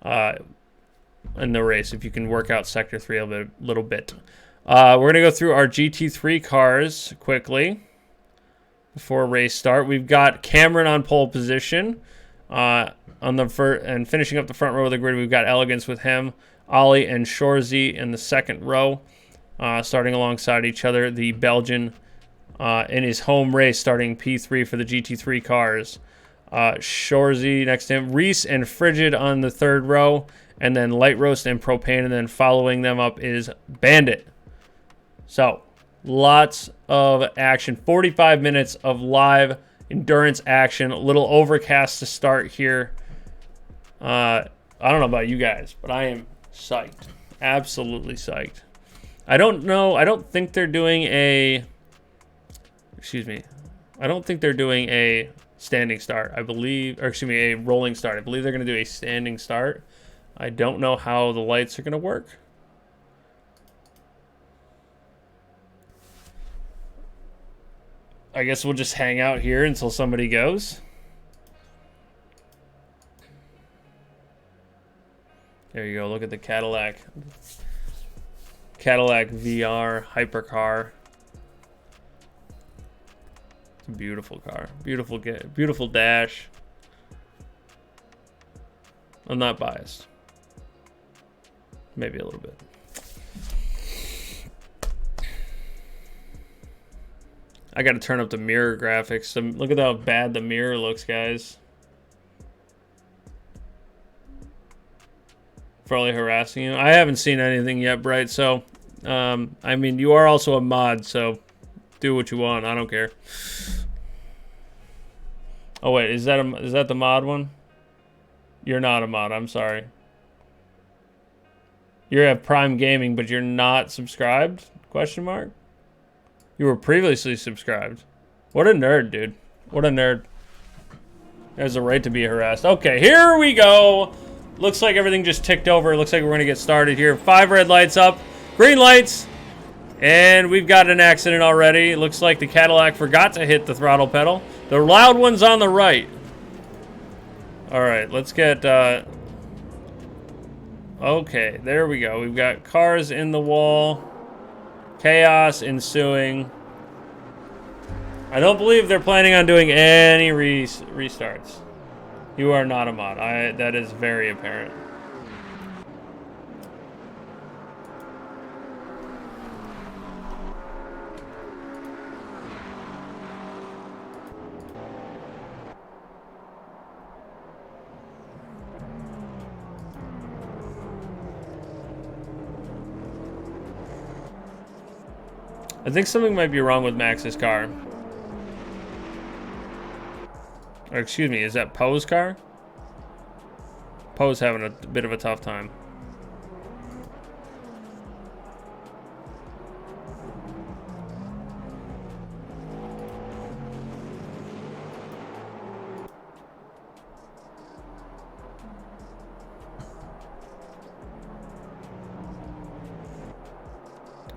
in the race if you can work out Sector 3 a little bit. We're going to go through our GT3 cars quickly before race start. We've got Cameron on pole position. On the and finishing up the front row of the grid, we've got Elegance with him, Ollie and Shorzy in the second row, starting alongside each other. The Belgian in his home race, starting P3 for the GT3 cars. Shorzy next to him, Reese and Frigid on the third row, and then Light Roast and Propane, and then following them up is Bandit. So, lots of action. 45 minutes of live endurance action. A little overcast to start here. I don't know about you guys, but I am psyched. Absolutely psyched. I don't know. I don't think they're doing a... Excuse me. I don't think they're doing a standing start. I believe... Or excuse me, a rolling start. I believe they're going to do a standing start. I don't know how the lights are going to work. I guess we'll just hang out here until somebody goes. There you go. Look at the Cadillac. Cadillac VR hypercar. It's a beautiful car. Beautiful dash. I'm not biased. Maybe a little bit. I got to turn up the mirror graphics. Look at how bad the mirror looks, guys. fully harassing you. I haven't seen anything yet, Bright. So, I mean, you are also a mod, so do what you want. I don't care. Oh wait, is that the mod one? You're not a mod. I'm sorry. You're at Prime Gaming, but you're not subscribed? Question mark. You were previously subscribed. What a nerd, dude. What a nerd. There's a right to be harassed. Okay, here we go. Looks like everything just ticked over. Looks like we're gonna get started here. 5 red lights up, green lights, and we've got an accident already. Looks like the Cadillac forgot to hit the throttle pedal. The loud one's on the right. All right, let's get. Okay, there we go. We've got cars in the wall. Chaos ensuing. I don't believe they're planning on doing any restarts. You are not a mod. That is very apparent. I think something might be wrong with Max's car. Or excuse me, is that Poe's car? Poe's having a bit of a tough time.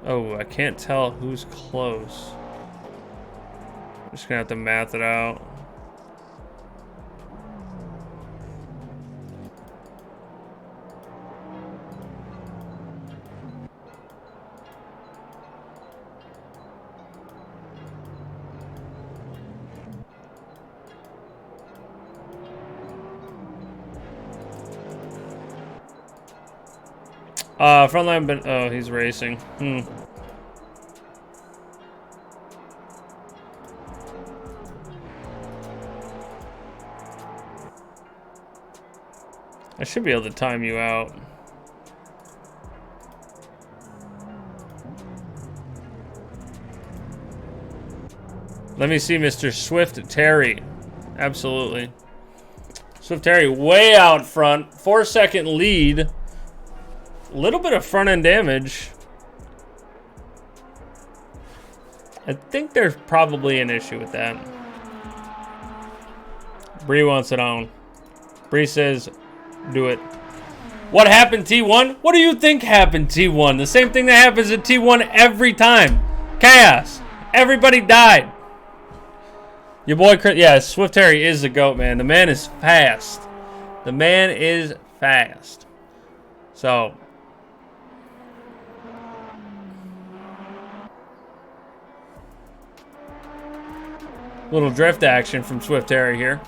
Oh, I can't tell who's close. I'm just gonna have to math it out. Frontline, but oh, he's racing. I should be able to time you out. Let me see, Mr. Swift Terry. Absolutely. Swift Terry way out front. 4-second lead. A little bit of front end damage. I think there's probably an issue with that. Bree wants it on. Bree says, do it. What happened, T1? What do you think happened, T1? The same thing that happens at T1 every time. Chaos. Everybody died. Your boy Chris, yeah, Swift Terry is the GOAT, man. The man is fast. The man is fast. So, little drift action from Swift Terry here.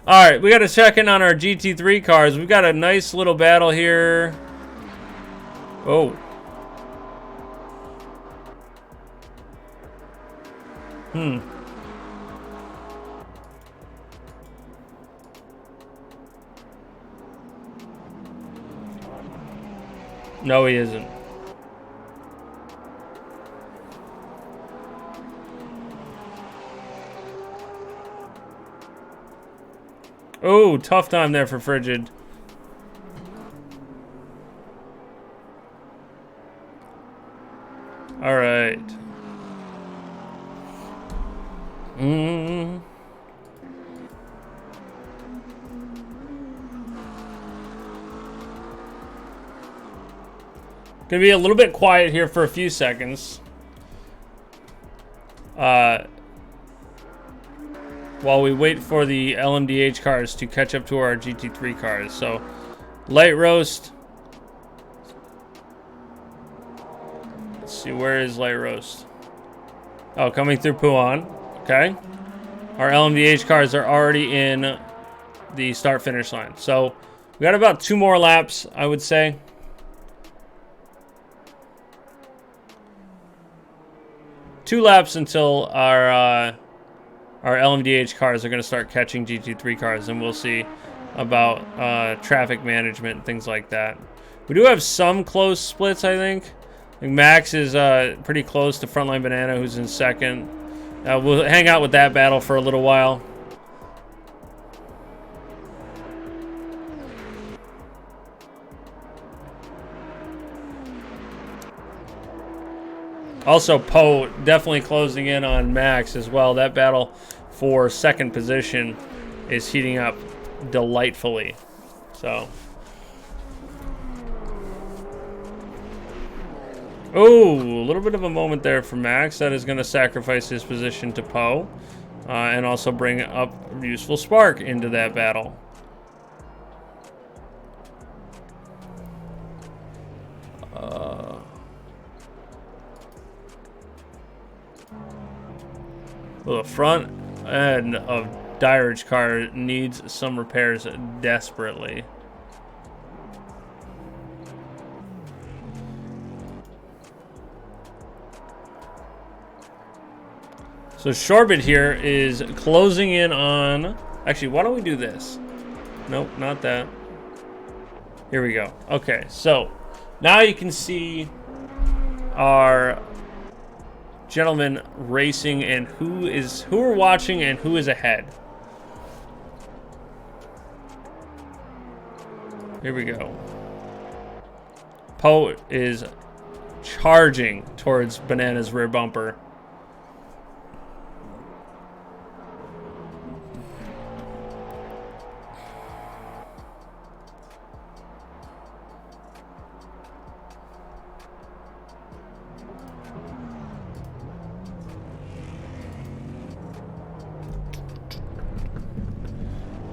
All right, we got to check in on our GT3 cars. We've got a nice little battle here. Oh. No, he isn't. Oh, tough time there for Frigid. All right. Gonna be a little bit quiet here for a few seconds. While we wait for the LMDH cars to catch up to our GT3 cars. So, light roast. Let's see, where is light roast? Oh, coming through Puan. Okay. Our LMDH cars are already in the start-finish line. So, we got about 2 more laps, I would say. Two laps until our LMDH cars are going to start catching GT3 cars, and we'll see about traffic management and things like that. We do have some close splits, I think. I think Max is pretty close to Frontline Banana, who's in second. We'll hang out with that battle for a little while. Also, Poe definitely closing in on Max as well. That battle for second position is heating up delightfully. So, oh, a little bit of a moment there for Max. That is going to sacrifice his position to Poe, and also bring up Useful Spark into that battle. Well, the front end of Dyer's car needs some repairs desperately. So Shorbit here is closing in on... Actually, why don't we do this? Nope, not that. Here we go. Okay, so now you can see our gentlemen racing and who are watching and who is ahead. Here we go. Poe is charging towards Banana's rear bumper.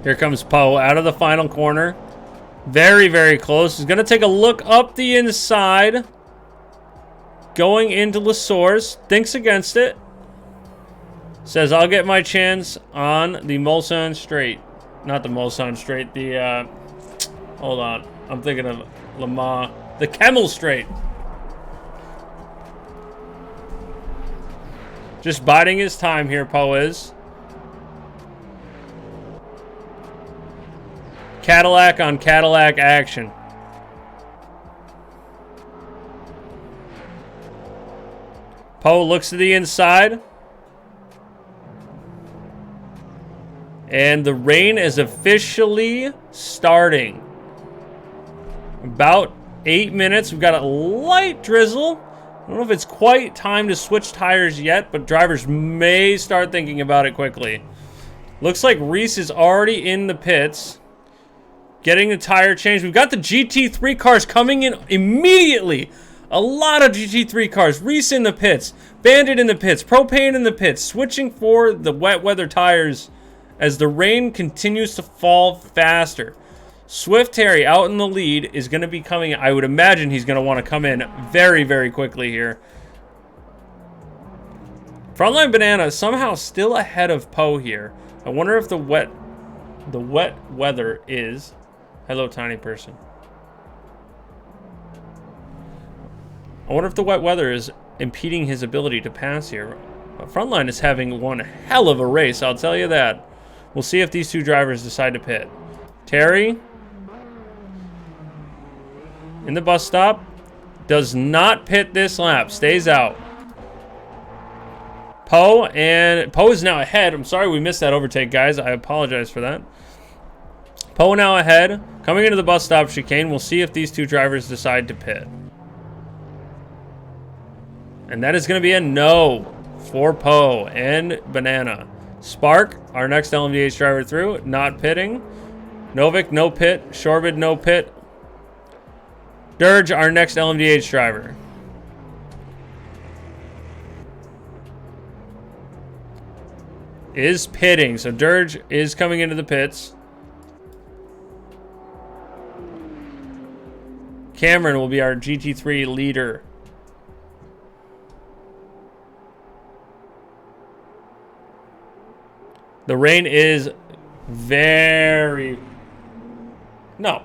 Here comes Poe out of the final corner. Very, very close. He's going to take a look up the inside. Going into Le Source. Thinks against it. Says, I'll get my chance on the Mulsanne Straight. Not the Mulsanne Straight. The, hold on. I'm thinking of Le Mans. The Kemmel Straight. Just biding his time here, Poe is. Cadillac on Cadillac action. Poe looks to the inside. And the rain is officially starting. About 8 minutes. We've got a light drizzle. I don't know if it's quite time to switch tires yet, but drivers may start thinking about it quickly. Looks like Reese is already in the pits. Getting the tire change. We've got the GT3 cars coming in immediately. A lot of GT3 cars. Reese in the pits. Bandit in the pits. Propane in the pits. Switching for the wet weather tires as the rain continues to fall faster. Swift Terry out in the lead is going to be coming. I would imagine he's going to want to come in very, very quickly here. Frontline Banana somehow still ahead of Poe here. I wonder if the wet weather is... Hello, tiny person. I wonder if the wet weather is impeding his ability to pass here. Frontline is having one hell of a race, I'll tell you that. We'll see if these two drivers decide to pit. Terry, in the bus stop, does not pit this lap, stays out. Poe is now ahead. I'm sorry we missed that overtake, guys. I apologize for that. Poe now ahead. Coming into the bus stop chicane. We'll see if these two drivers decide to pit. And that is going to be a no for Poe and Banana. Spark, our next LMDH driver through, not pitting. Novik, no pit. Shorbit, no pit. Dirge, our next LMDH driver. Is pitting. So Dirge is coming into the pits. Cameron will be our GT3 leader. The rain is very... No,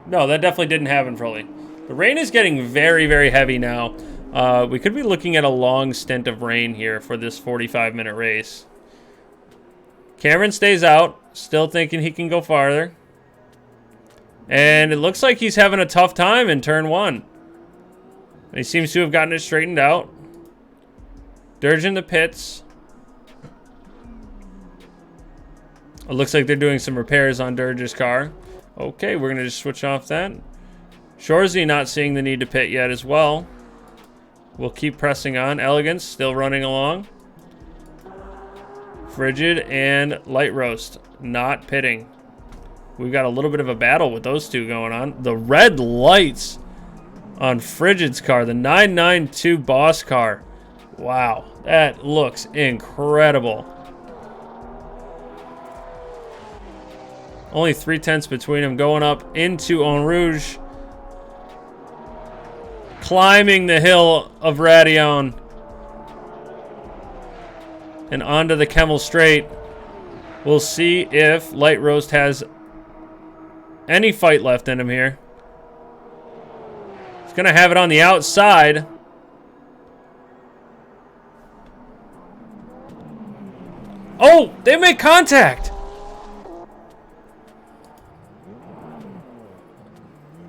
that definitely didn't happen, Froley. The rain is getting very, very heavy now. We could be looking at a long stint of rain here for this 45-minute race. Cameron stays out, still thinking he can go farther. And it looks like he's having a tough time in turn 1. He seems to have gotten it straightened out. Dirge in the pits. It looks like they're doing some repairs on Dirge's car. Okay, we're going to just switch off that. Shorzy not seeing the need to pit yet as well. We'll keep pressing on. Elegance still running along. Frigid and Light Roast not pitting. We've got a little bit of a battle with those two going on. The red lights on Frigid's car, the 992 Boss car. Wow, that looks incredible. Only 3/10 between them, going up into Eau Rouge. Climbing the hill of Raidillon. And onto the Kemmel Straight. We'll see if Light Roast has any fight left in him here. He's going to have it on the outside. Oh, they make contact.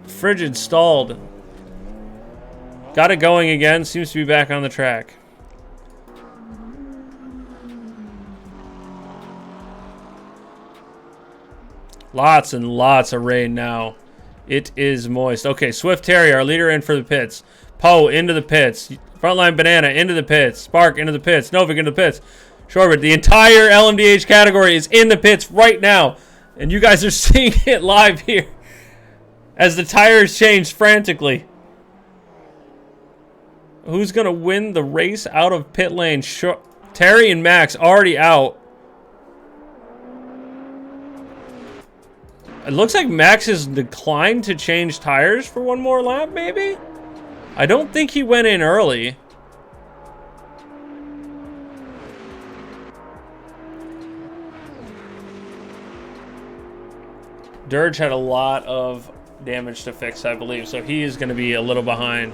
Frigid stalled. Got it going again. Seems to be back on the track. Lots and lots of rain now. It is moist. Okay, Swift Terry, our leader, in for the pits. Poe into the pits. Frontline Banana into the pits. Spark into the pits. Novik into the pits. Shorbert, the entire LMDH category is in the pits right now. And you guys are seeing it live here as the tires change frantically. Who's going to win the race out of pit lane? Terry and Max already out. It looks like Max has declined to change tires for one more lap, maybe? I don't think he went in early. Dirge had a lot of damage to fix, I believe, so he is going to be a little behind.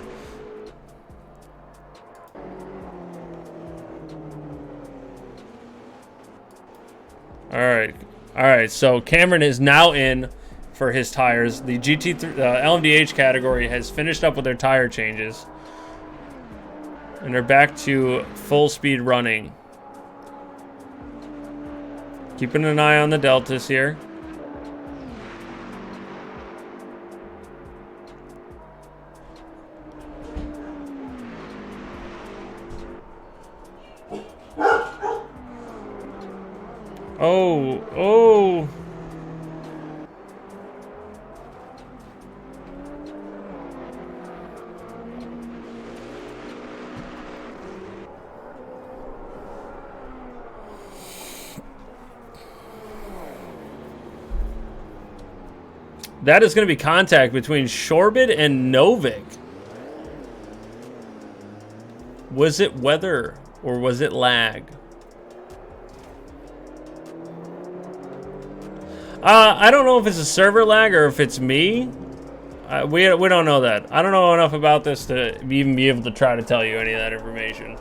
All right, so Cameron is now in for his tires. The LMDH category has finished up with their tire changes. And they're back to full speed running. Keeping an eye on the deltas here. Oh. That is going to be contact between Shorbid and Novik. Was it weather or was it lag? I don't know if it's a server lag or if it's me. We don't know that. I don't know enough about this to even be able to try to tell you any of that information.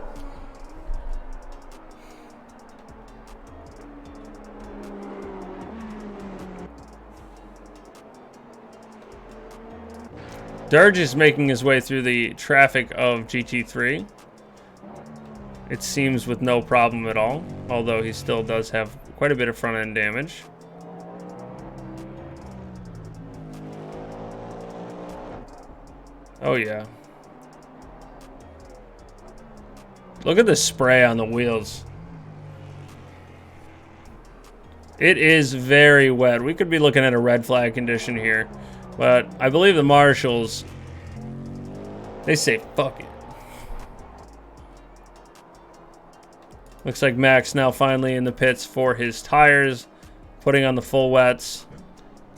Dirge is making his way through the traffic of GT3. It seems with no problem at all, although he still does have quite a bit of front end damage. Oh yeah. Look at the spray on the wheels. It is very wet. We could be looking at a red flag condition here. But I believe the marshals, they say fuck it. Looks like Max now finally in the pits for his tires. Putting on the full wets.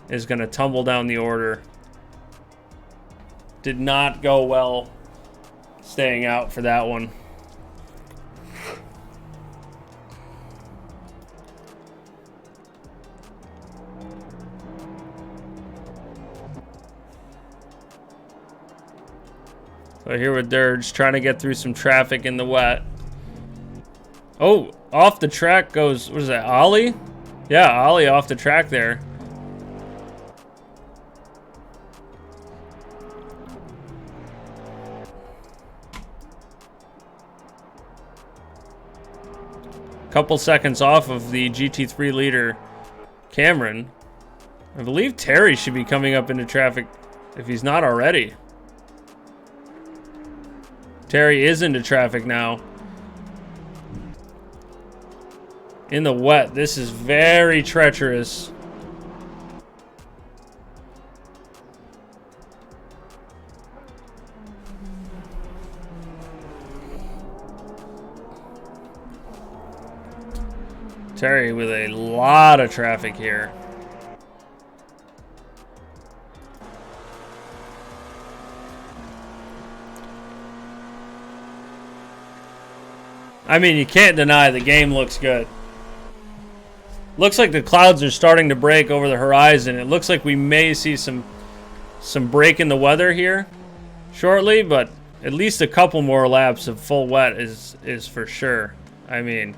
Is going to tumble down the order. Did not go well staying out for that one. So here with Dirge trying to get through some traffic in the wet. Oh, off the track goes, what is that, Ollie? Yeah, Ollie off the track there. Couple seconds off of the GT3 leader, Cameron. I believe Terry should be coming up into traffic if he's not already. Terry is into traffic now. In the wet, this is very treacherous. Terry with a lot of traffic here. I mean, you can't deny the game looks good. Looks like the clouds are starting to break over the horizon. It looks like we may see some break in the weather here shortly, but at least a couple more laps of full wet is for sure. I mean,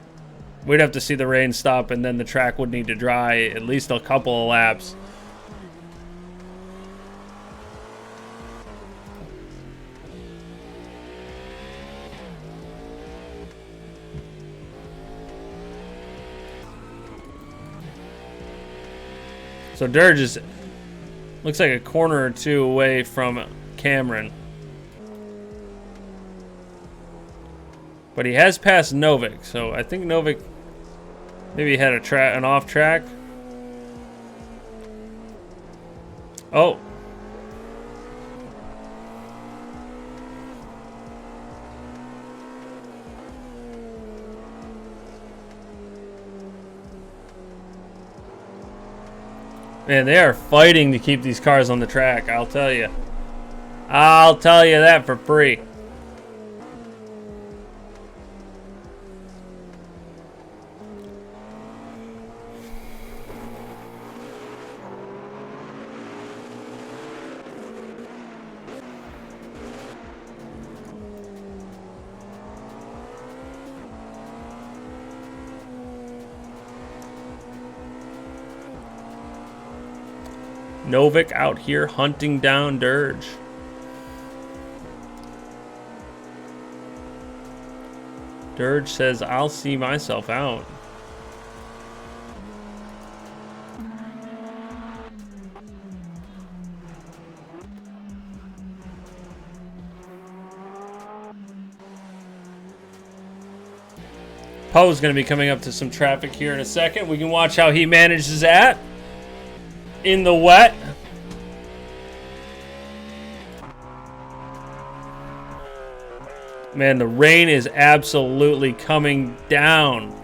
we'd have to see the rain stop, and then the track would need to dry at least a couple of laps. So Dirge is, looks like a corner or two away from Cameron. But he has passed Novik, so I think Novik maybe had an off track. Oh. Man, they are fighting to keep these cars on the track, I'll tell you. I'll tell you that for free. Novik out here hunting down Dirge. Dirge says, I'll see myself out. Poe's going to be coming up to some traffic here in a second. We can watch how he manages that in the wet. Man, the rain is absolutely coming down.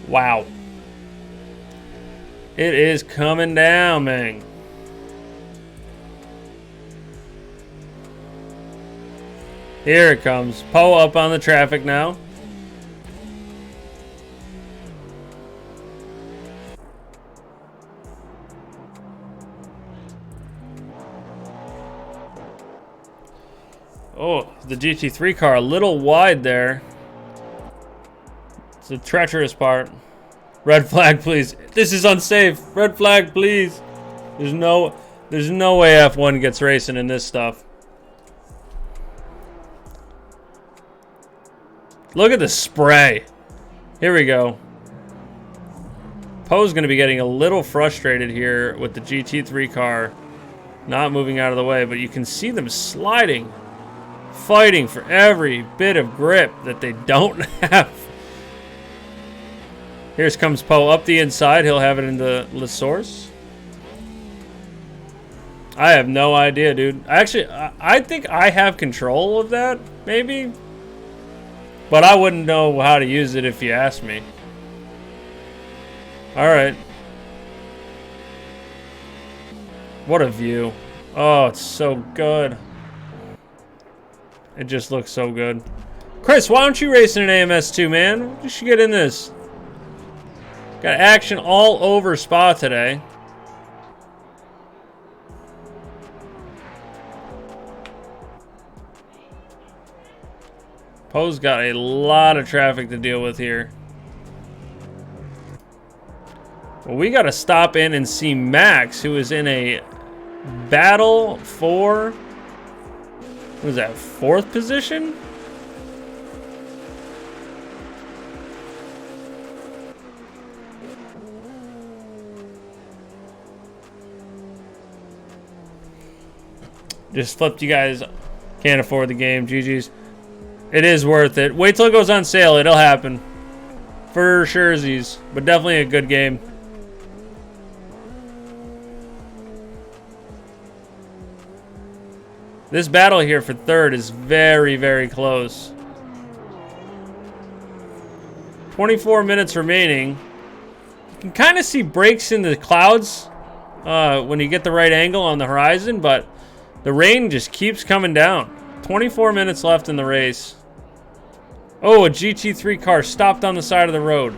Wow. It is coming down, man. Here it comes. Poe up on the traffic now. Oh, the GT3 car a little wide there. It's the treacherous part. Red flag, please. This is unsafe. Red flag, please. There's no way F1 gets racing in this stuff. Look at the spray. Here we go. Poe's going to be getting a little frustrated here with the GT3 car not moving out of the way, but you can see them sliding, fighting for every bit of grip that they don't have. Here comes Poe up the inside. He'll have it in the La Source. I have no idea, dude. Actually, I think I have control of that, maybe. But I wouldn't know how to use it if you asked me. Alright. What a view. Oh, it's so good. It just looks so good. Chris, why don't you race in an AMS2, man? You should get in this. Got action all over Spa today. Poe's got a lot of traffic to deal with here. Well, we got to stop in and see Max, who is in a battle for, what is that, 4th position? Just flipped you guys. Can't afford the game. GG's. It is worth it. Wait till it goes on sale. It'll happen. For surezies. But definitely a good game. This battle here for 3rd is very, very close. 24 minutes remaining. You can kind of see breaks in the clouds when you get the right angle on the horizon, but the rain just keeps coming down. 24 minutes left in the race. Oh, a GT3 car stopped on the side of the road.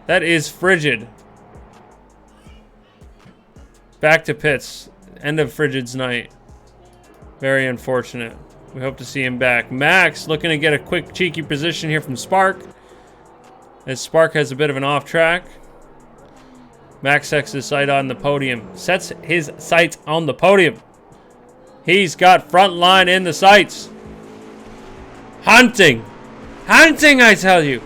That is frigid. Back to pits. End of Frigid's night. Very unfortunate. We hope to see him back. Max looking to get a quick cheeky position here from Spark. As Spark has a bit of an off track. Max sets his sight on the podium. Sets his sights on the podium. He's got front line in the sights. Hunting. Hunting, I tell you.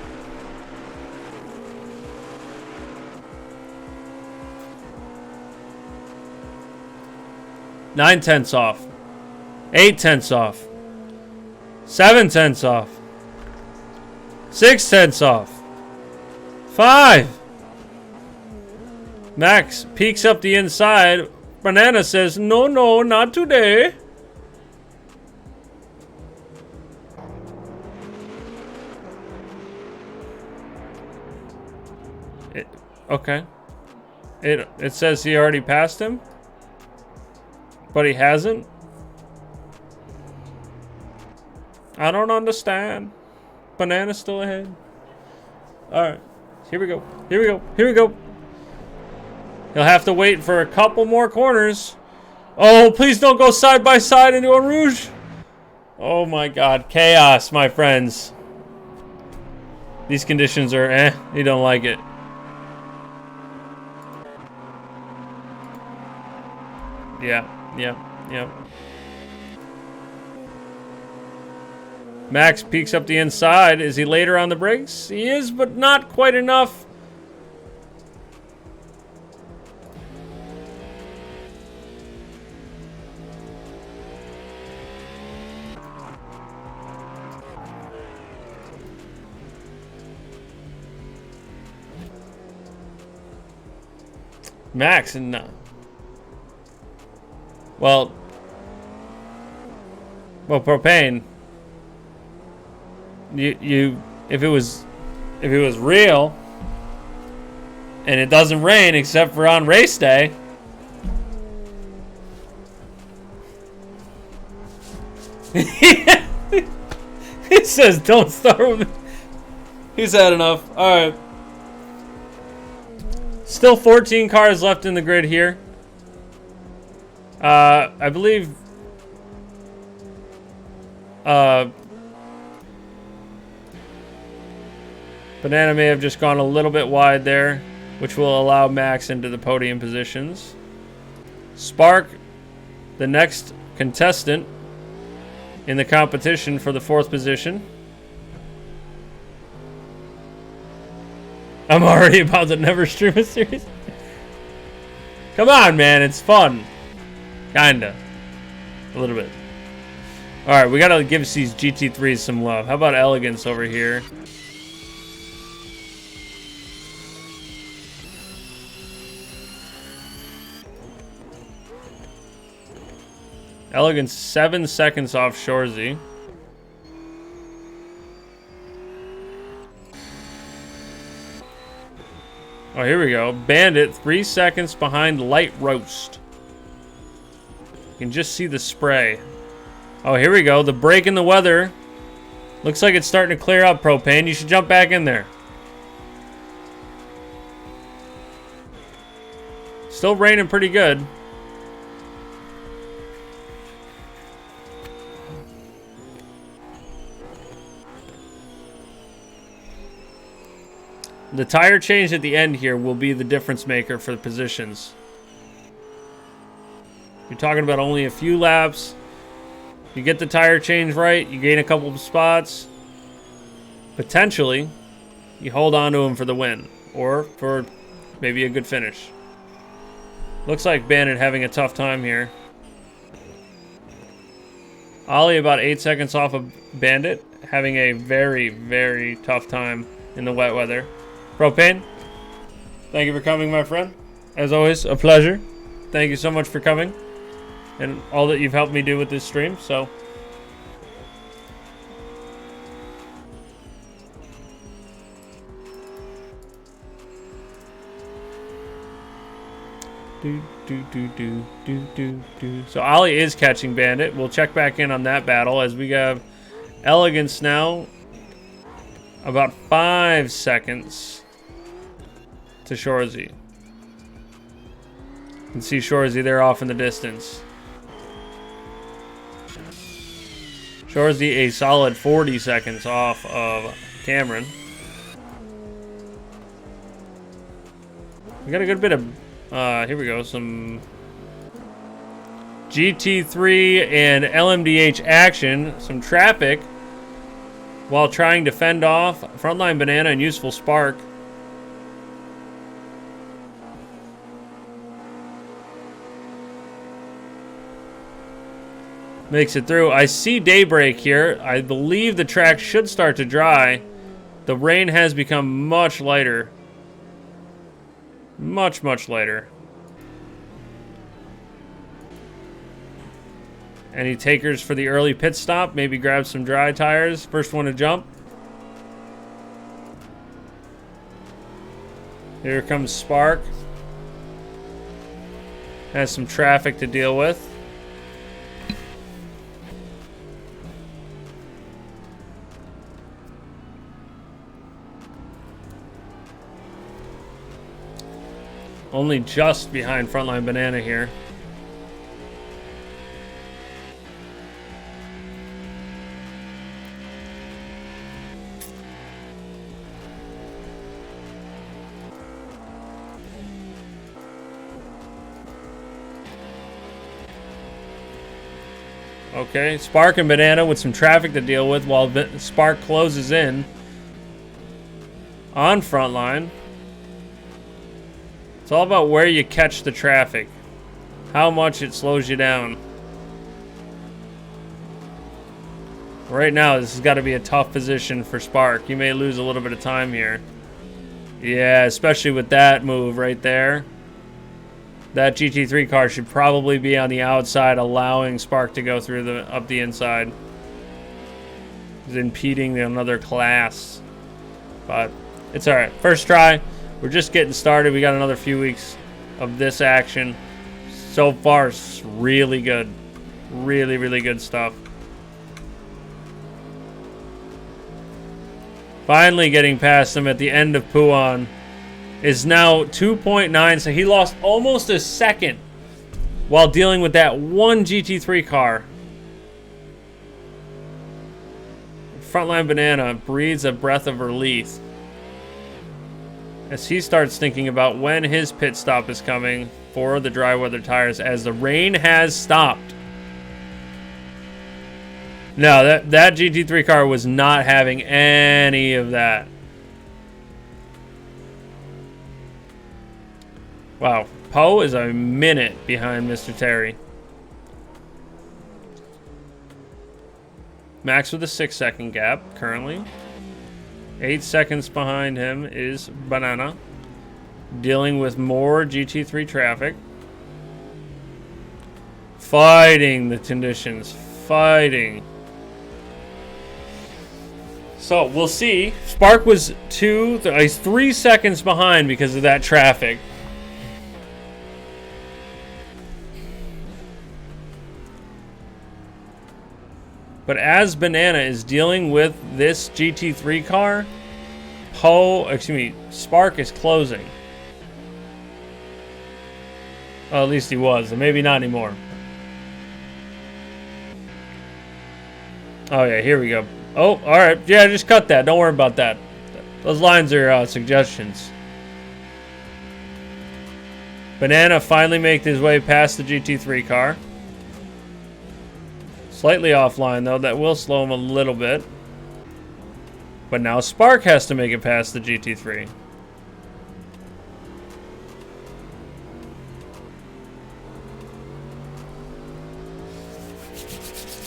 Nine tenths off. 8 tenths off. 7 tenths off. 6 tenths off. 5. Max peeks up the inside. Banana says, no, no, not today. Okay. It says he already passed him. But he hasn't. I don't understand. Banana's still ahead. Alright. Here we go. Here we go. Here we go. He'll have to wait for a couple more corners. Oh, please don't go side by side into a Rouge. Oh my god. Chaos, my friends. These conditions are you don't like it. Yeah. Max peeks up the inside. Is he later on the brakes? He is, but not quite enough. Max and well, Propane. You if it was real and it doesn't rain except for on race day. He says don't start with me. He's had enough. Alright. Still 14 cars left in the grid here. I believe Banana may have just gone a little bit wide there, which will allow Max into the podium positions. Spark, the next contestant in the competition for the 4th position. I'm already about to never stream a series. Come on, man, it's fun. Kinda. A little bit. Alright, we gotta give these GT3s some love. How about Elegance over here? Elegance 7 seconds off Shorzy. Oh, here we go. Bandit 3 seconds behind Light Roast. You can just see the spray. Oh, here we go. The break in the weather. Looks like it's starting to clear up, Propane. You should jump back in there. Still raining pretty good. The tire change at the end here will be the difference maker for the positions. You're talking about only a few laps. You get the tire change right, you gain a couple of spots. Potentially, you hold on to him for the win. Or for maybe a good finish. Looks like Bandit having a tough time here. Ollie about 8 seconds off of Bandit. Having a very, very tough time in the wet weather. Propane, thank you for coming, my friend. As always, a pleasure. Thank you so much for coming. And all that you've helped me do with this stream, so. So Ollie is catching Bandit. We'll check back in on that battle as we have Elegance now. About 5 seconds to Shorzy. You can see Shorzy there off in the distance. Shorzy a solid 40 seconds off of Cameron. We got a good bit of, here we go, some GT3 and LMDH action, some traffic while trying to fend off Frontline Banana and Useful Spark. Makes it through. I see Daybreak here. I believe the track should start to dry. The rain has become much lighter. Much, much lighter. Any takers for the early pit stop? Maybe grab some dry tires. First one to jump. Here comes Spark. Has some traffic to deal with. Only just behind Frontline Banana here. Okay, Spark and Banana with some traffic to deal with while Spark closes in on Frontline. It's all about where you catch the traffic, how much it slows you down. Right now, this has got to be a tough position for Spark. You may lose a little bit of time here. Yeah, especially with that move right there. That GT3 car should probably be on the outside, allowing Spark to go through up the inside. He's impeding another class. But it's alright. First try. We're just getting started. We got another few weeks of this action. So far, it's really good. Really, really good stuff. Finally getting past him at the end of Puan. Is now 2.9, so he lost almost a second while dealing with that one GT3 car. Frontline Banana breathes a breath of relief as he starts thinking about when his pit stop is coming for the dry weather tires as the rain has stopped. No, that GT3 car was not having any of that. Wow, Poe is a minute behind Mr. Terry. Max with a 6-second gap currently. 8 seconds behind him is Banana, dealing with more GT3 traffic. Fighting the conditions, fighting. So we'll see. Spark was 3 seconds behind because of that traffic. But as Banana is dealing with this GT3 car, Spark is closing. Well, at least he was, and maybe not anymore. Oh yeah, here we go. Oh, alright. Yeah, just cut that. Don't worry about that. Those lines are suggestions. Banana finally makes his way past the GT3 car. Slightly offline though, that will slow him a little bit. But now Spark has to make it past the GT3.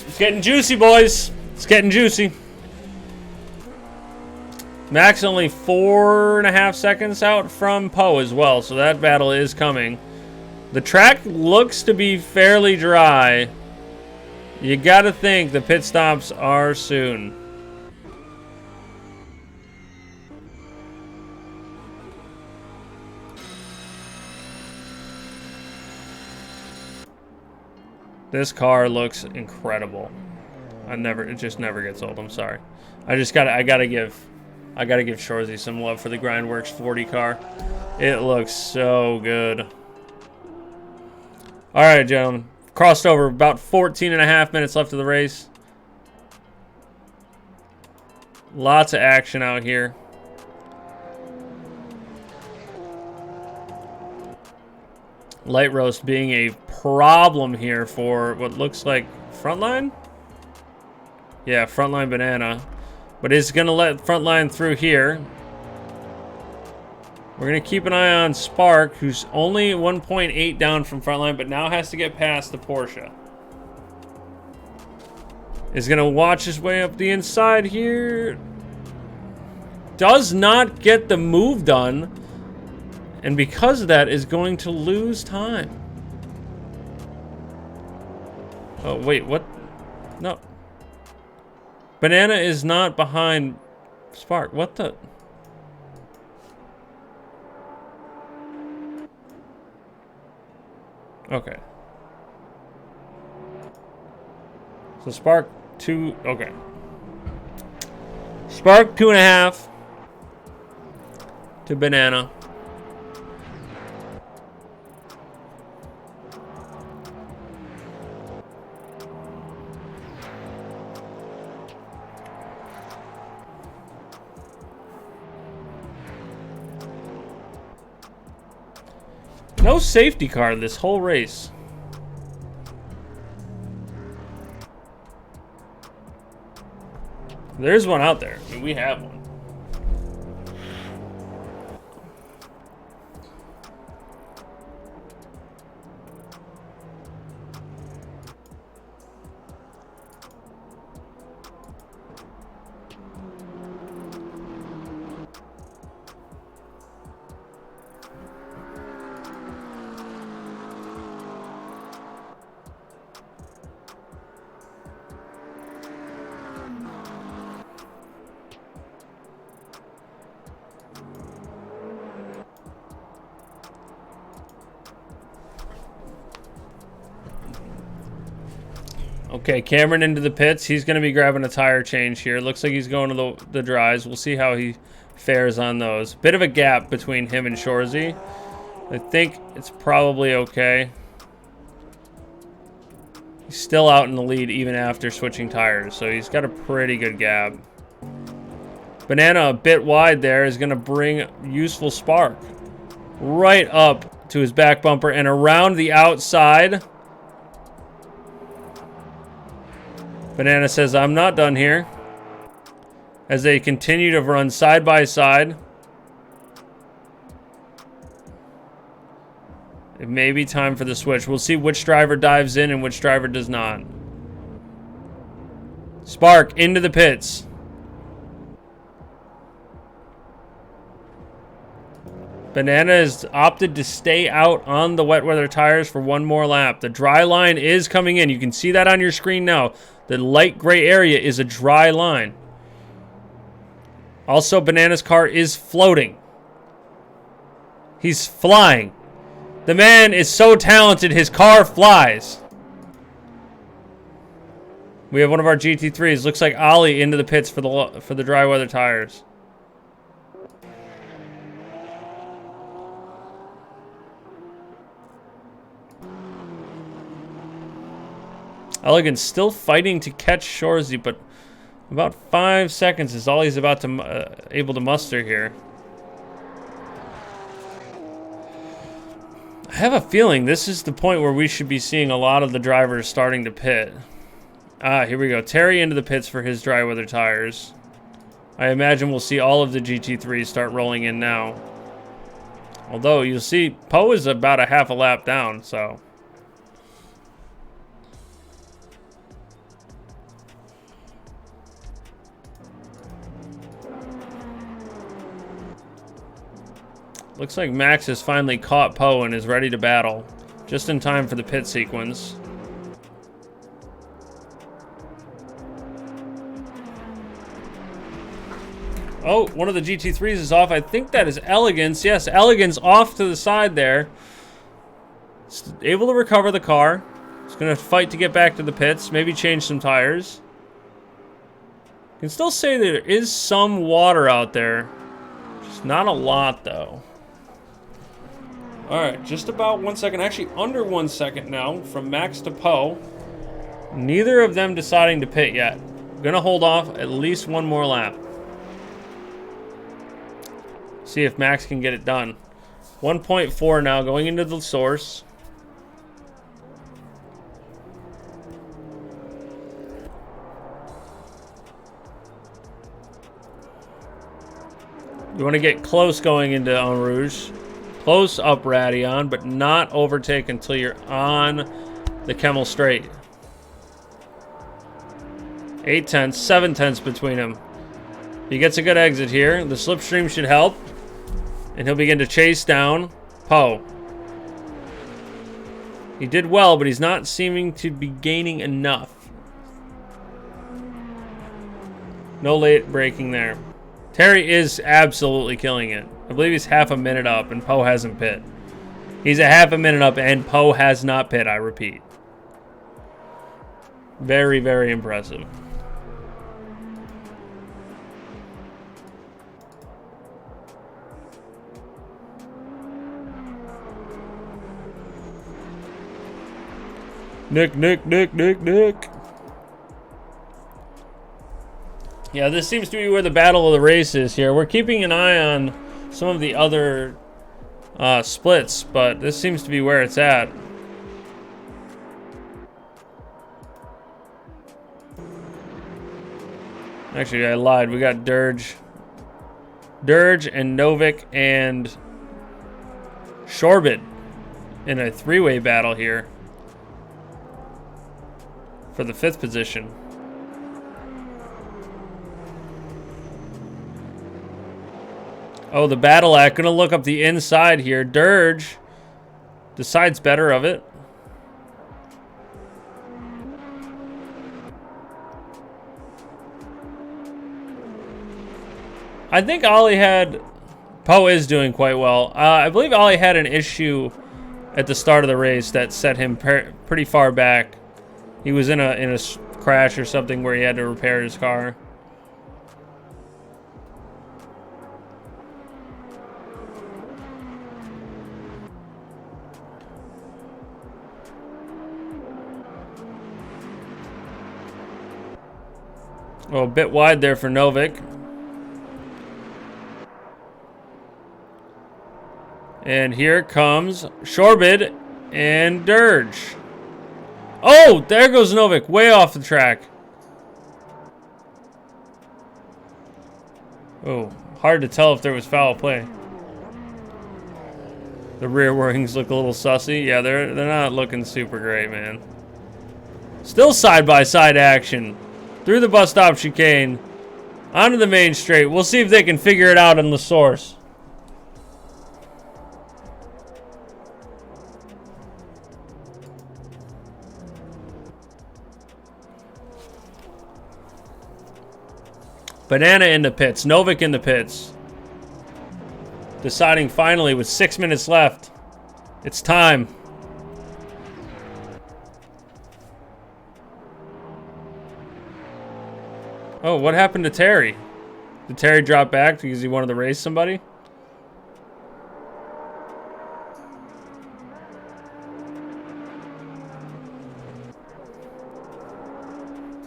It's getting juicy, boys. It's getting juicy. Max only 4.5 seconds out from Poe as well, so that battle is coming. The track looks to be fairly dry. You gotta think the pit stops are soon. This car looks incredible. It just never gets old. I'm sorry. I gotta give Shorzy some love for the Grindworks 40 car. It looks so good. All right, gentlemen. Crossed over, about 14.5 minutes left of the race. Lots of action out here. Light roast being a problem here for what looks like Frontline? Yeah, Frontline Banana. But it's going to let Frontline through here. We're going to keep an eye on Spark, who's only 1.8 down from Frontline, but now has to get past the Porsche. Is going to watch his way up the inside here. Does not get the move done. And because of that, is going to lose time. Oh, wait, what? No. Banana is not behind Spark. What the? Okay. So Spark 2, okay. Spark 2.5 to Banana. No safety car this whole race. There's one out there. I mean, we have one. Okay, Cameron into the pits. He's going to be grabbing a tire change here. Looks like he's going to the dries. We'll see how he fares on those. Bit of a gap between him and Shorzy. I think it's probably okay. He's still out in the lead even after switching tires, so he's got a pretty good gap. Banana a bit wide there is going to bring useful Spark right up to his back bumper and around the outside. Banana says, I'm not done here. As they continue to run side by side. It may be time for the switch. We'll see which driver dives in and which driver does not. Spark into the pits. Banana has opted to stay out on the wet weather tires for one more lap. The dry line is coming in. You can see that on your screen now. The light gray area is a dry line. Also, Banana's car is floating. He's flying. The man is so talented, his car flies. We have one of our GT3s. Looks like Ollie into the pits for the dry weather tires. Elegant still fighting to catch Shorzy, but about 5 seconds is all he's about to able to muster here. I have a feeling this is the point where we should be seeing a lot of the drivers starting to pit. Ah, here we go. Terry into the pits for his dry weather tires. I imagine we'll see all of the GT3s start rolling in now. Although, you'll see Poe is about a half a lap down, so... Looks like Max has finally caught Poe and is ready to battle. Just in time for the pit sequence. Oh, one of the GT3s is off. I think that is Elegance. Yes, Elegance off to the side there. Able to recover the car. He's going to fight to get back to the pits. Maybe change some tires. Can still say there is some water out there. Just not a lot, though. Alright, just about 1 second. Actually, under 1 second now from Max to Poe. Neither of them deciding to pit yet. Gonna hold off at least one more lap. See if Max can get it done. 1.4 now going into the source. You want to get close going into Eau Rouge. Close up Radeon, but not overtake until you're on the Kemmel Straight. 8 tenths, 7 tenths between them. He gets a good exit here. The slipstream should help. And he'll begin to chase down Poe. He did well, but he's not seeming to be gaining enough. No late braking there. Terry is absolutely killing it. I believe he's half a minute up and Poe hasn't pit. He's a half a minute up and Poe has not pit, I repeat. Very, very impressive. Nick. Yeah, this seems to be where the battle of the race is here. We're keeping an eye on some of the other splits, but this seems to be where it's at. Actually, I lied. We got Dirge and Novick and Shorbid in a three-way battle here for the 5th position. Oh, the battle act. Gonna look up the inside here. Dirge decides better of it. I think Ollie had... Poe is doing quite well. I believe Ollie had an issue at the start of the race that set him pretty far back. He was in a crash or something where he had to repair his car. Oh, a bit wide there for Novick. And here comes Shorbid and Dirge. Oh, there goes Novick, way off the track. Oh, hard to tell if there was foul play. The rear wings look a little sussy. Yeah, they're not looking super great, man. Still side-by-side action. Through the bus stop chicane. Onto the main straight. We'll see if they can figure it out in the source. Banana in the pits. Novick in the pits. Deciding finally with 6 minutes left. It's time. Oh, what happened to Terry? Did Terry drop back because he wanted to race somebody?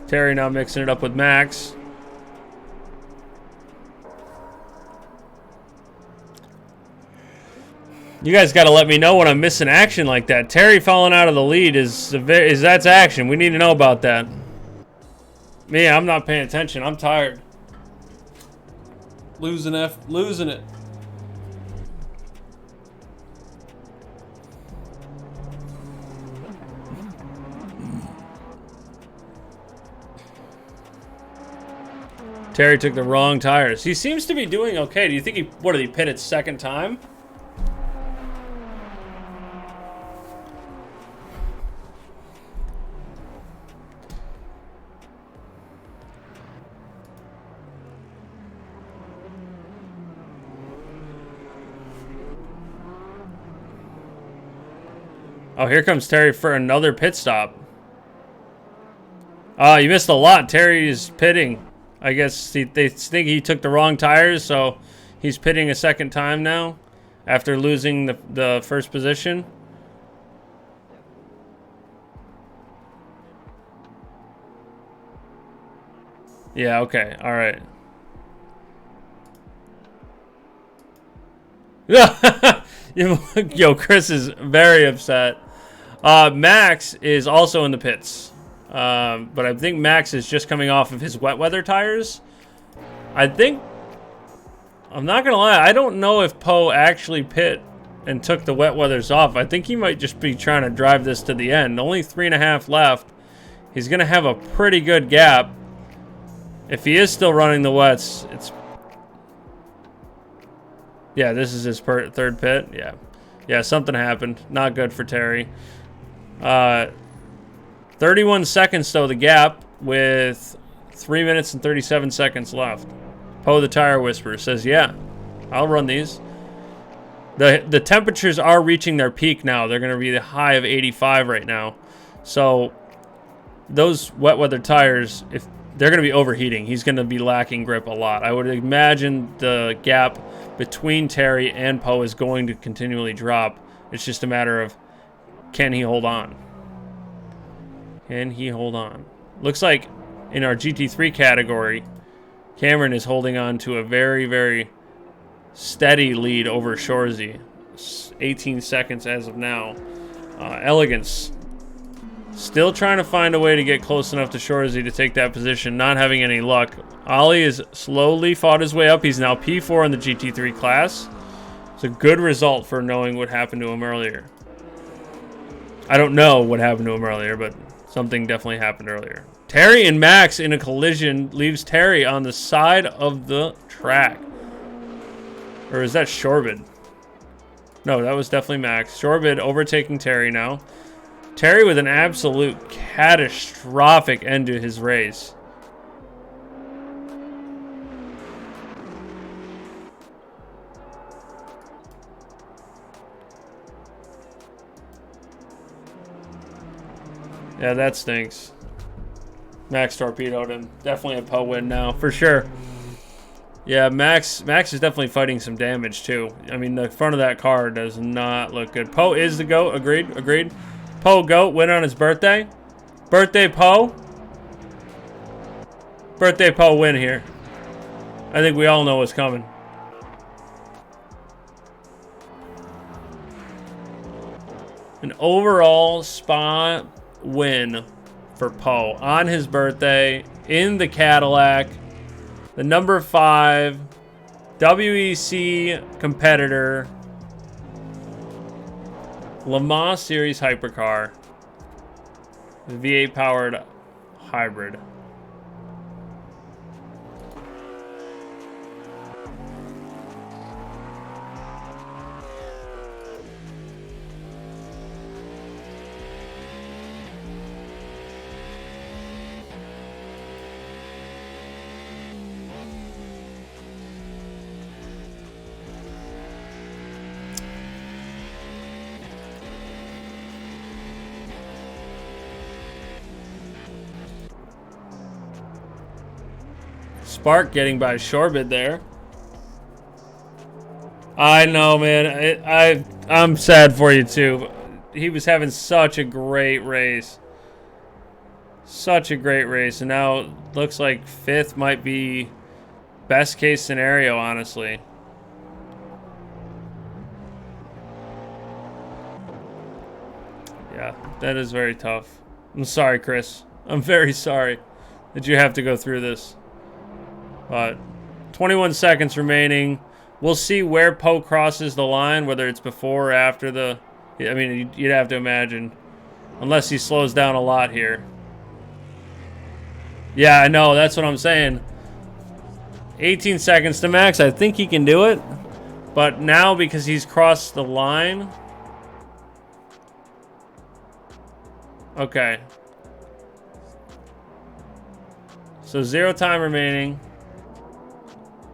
Terry now mixing it up with Max. You guys got to let me know when I'm missing action like that. Terry falling out of the lead is that's action. We need to know about that. Me, I'm not paying attention. I'm tired. Losing it. Terry took the wrong tires. He seems to be doing okay. Do you think what did he pit it second time? Oh, here comes Terry for another pit stop. Oh, you missed a lot. Terry is pitting. I guess they think he took the wrong tires, so he's pitting a second time now after losing the first position. Yeah, okay. All right. Yo, Chris is very upset. Max is also in the pits. But I think Max is just coming off of his wet weather tires. I'm not gonna lie, I don't know if Poe actually pit and took the wet weathers off. I think he might just be trying to drive this to the end. Only 3.5 left. He's gonna have a pretty good gap. If he is still running the wets, yeah, this is his third pit. Yeah, something happened. Not good for Terry. 31 seconds, though, the gap, with 3 minutes and 37 seconds left. Poe the Tire Whisperer says, yeah, I'll run these. The temperatures are reaching their peak now. They're going to be the high of 85 right now. So those wet weather tires, if they're going to be overheating, he's going to be lacking grip a lot. I would imagine the gap between Terry and Poe is going to continually drop. It's just a matter of, can he hold on? Can he hold on? Looks like in our GT3 category, Cameron is holding on to a very, very steady lead over Shorzy. 18 seconds as of now. Elegance still trying to find a way to get close enough to Shorzy to take that position, not having any luck. Ollie has slowly fought his way up. He's now P4 in the GT3 class. It's a good result for knowing what happened to him earlier. I don't know what happened to him earlier, but something definitely happened earlier. Terry and Max in a collision leaves Terry on the side of the track. Or is that Shorbid? No, that was definitely Max. Shorbid overtaking Terry now. Terry with an absolute catastrophic end to his race. Yeah, that stinks. Max torpedoed him. Definitely a Poe win now, for sure. Yeah, Max is definitely fighting some damage, too. I mean, the front of that car does not look good. Poe is the GOAT. Agreed. Poe GOAT, win on his birthday. Birthday Poe. Birthday Poe win here. I think we all know what's coming. An overall spot win for Poe on his birthday in the Cadillac. The number 5 WEC competitor, Le Mans Series hypercar, the V8 powered hybrid. Spark getting by Shorbid there. I know, man. I'm sad for you too. He was having such a great race. Such a great race. And now it looks like 5th might be best case scenario, honestly. Yeah, that is very tough. I'm sorry, Chris. I'm very sorry that you have to go through this. But 21 seconds remaining. We'll see where Poe crosses the line, whether it's before or after the... I mean, you'd have to imagine. Unless he slows down a lot here. Yeah, I know. That's what I'm saying. 18 seconds to Max. I think he can do it. But now, because he's crossed the line... Okay. So 0 time remaining.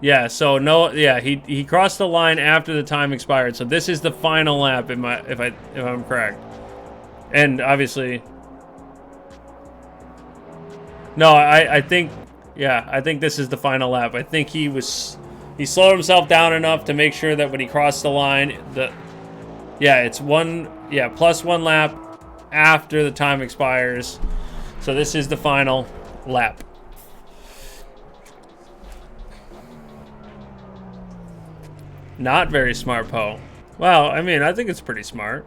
Yeah, so no, yeah, he crossed the line after the time expired. So this is the final lap if I'm correct. And obviously no, I think I think this is the final lap. I think he slowed himself down enough to make sure that when he crossed the line, it's plus 1 lap after the time expires. So this is the final lap. Not very smart, Poe. Well, I mean, I think it's pretty smart.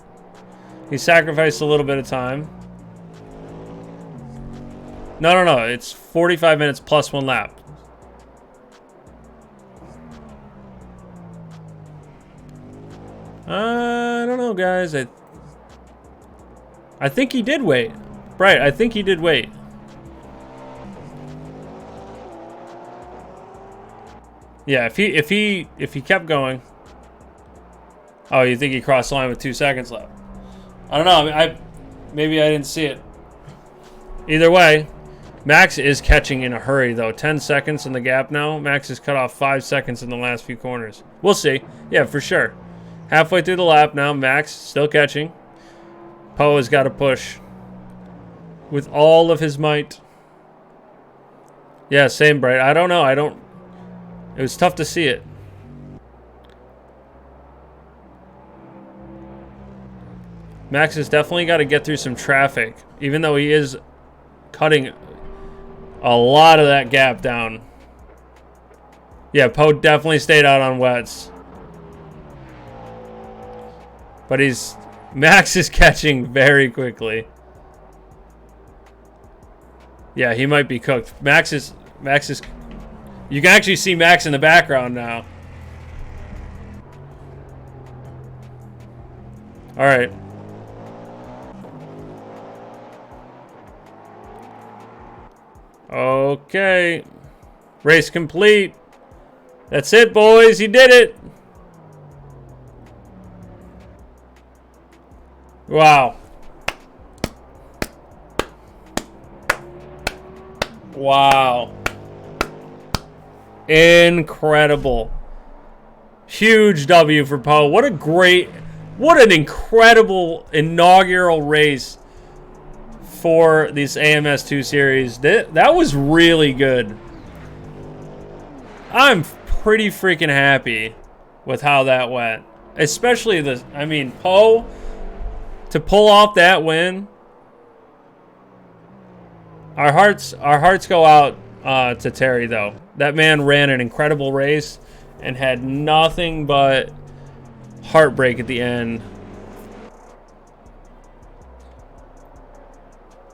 He sacrificed a little bit of time. No. It's 45 minutes plus 1 lap. I don't know, guys. I think he did wait. Right, I think he did wait. Yeah, if he kept going. Oh, you think he crossed the line with 2 seconds left? I don't know. I mean, maybe I didn't see it. Either way, Max is catching in a hurry though. 10 seconds in the gap now. Max has cut off 5 seconds in the last few corners. We'll see. Yeah, for sure. Halfway through the lap now. Max still catching. Poe has got to push with all of his might. Yeah, same, Bright. I don't know. It was tough to see it. Max has definitely got to get through some traffic, even though he is cutting a lot of that gap down. Yeah, Poe definitely stayed out on wets. But Max is catching very quickly. Yeah, he might be cooked. Max is you can actually see Max in the background now. All right. Okay. Race complete. That's it, boys. You did it. Wow. Wow. Incredible. Huge W for Poe. What an incredible inaugural race for this AMS2 series. That was really good. I'm pretty freaking happy with how that went. Especially Poe to pull off that win. Our hearts go out to Terry though. That man ran an incredible race and had nothing but heartbreak at the end.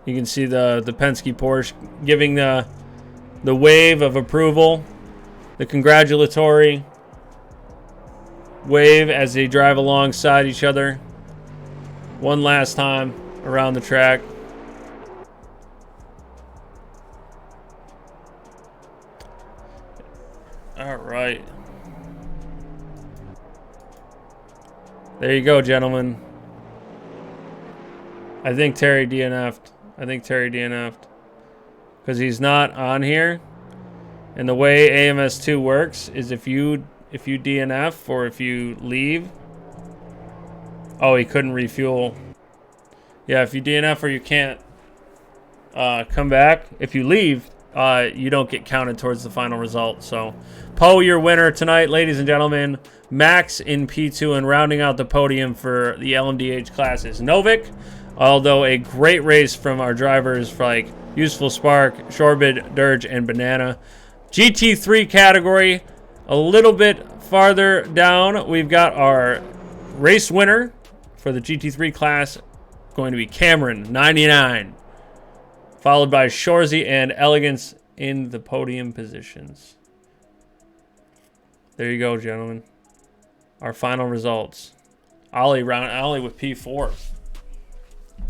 You can see the Penske Porsche giving the wave of approval, the congratulatory wave as they drive alongside each other one last time around the track. All right. There you go, gentlemen. I think Terry DNF'd. Because he's not on here. And the way AMS2 works is if you DNF or if you leave. Oh, he couldn't refuel. Yeah, if you DNF or you can't come back. If you leave, you don't get counted towards the final result. So, Poe, your winner tonight, ladies and gentlemen. Max in P2, and rounding out the podium for the LMDH class is Novik. Although a great race from our drivers like Useful Spark, Shorbid, Dirge, and Banana. GT3 category, a little bit farther down, we've got our race winner for the GT3 class, going to be Cameron, 99. Followed by Shorzy and Elegance in the podium positions. There you go, gentlemen. Our final results. Ollie with P4.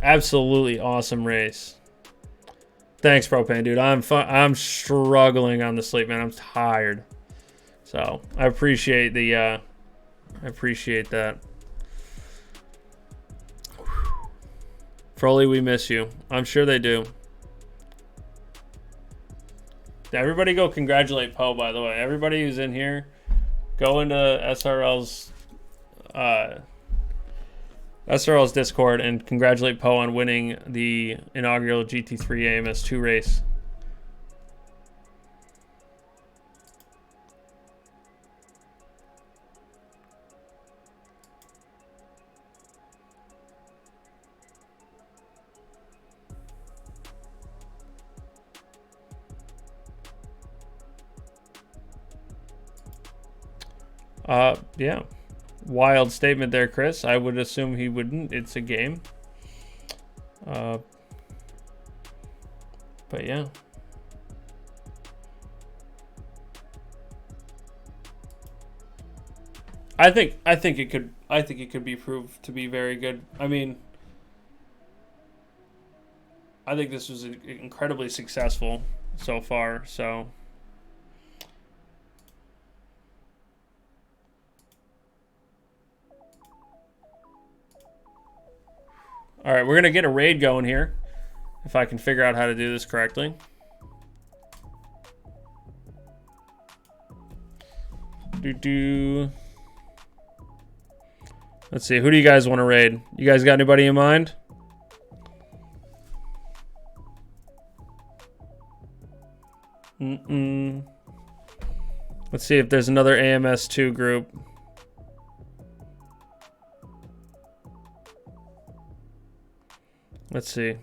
Absolutely awesome race. Thanks, Propane, dude. I'm struggling on the sleep, man. I'm tired. So I appreciate the I appreciate that. Froley, we miss you. I'm sure they do. Everybody go congratulate Poe, by the way. Everybody who's in here, go into SRL's Discord and congratulate Poe on winning the inaugural GT3 AMS2 race. Yeah. Wild statement there, Chris. I would assume he wouldn't. It's a game. But yeah. I think it could be proved to be very good. I mean, I think this was incredibly successful so far, so all right, we're going to get a raid going here, if I can figure out how to do this correctly. Let's see, who do you guys want to raid? You guys got anybody in mind? Let's see if there's another AMS2 group. Let's see.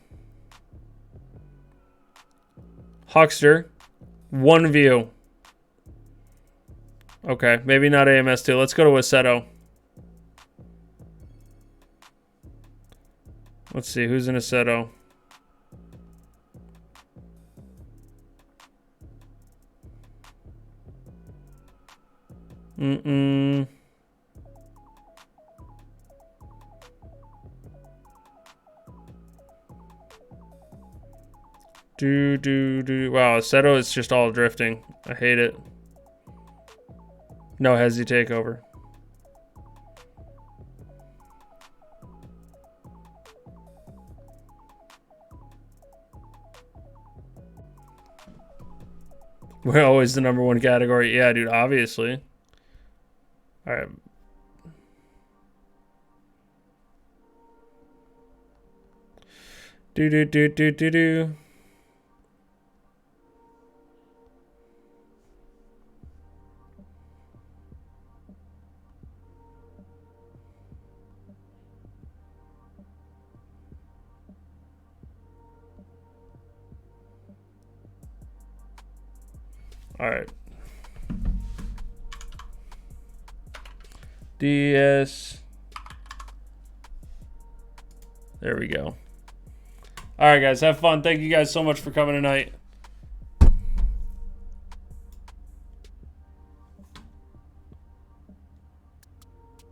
Huckster, 1 view. Okay, maybe not AMS2. Let's go to Assetto. Let's see, who's in Assetto? Wow, Assetto is just all drifting. I hate it. No Hezi takeover. We're always the #1 category. Yeah, dude, obviously. All right. All right. DS. There we go. All right, guys. Have fun. Thank you guys so much for coming tonight.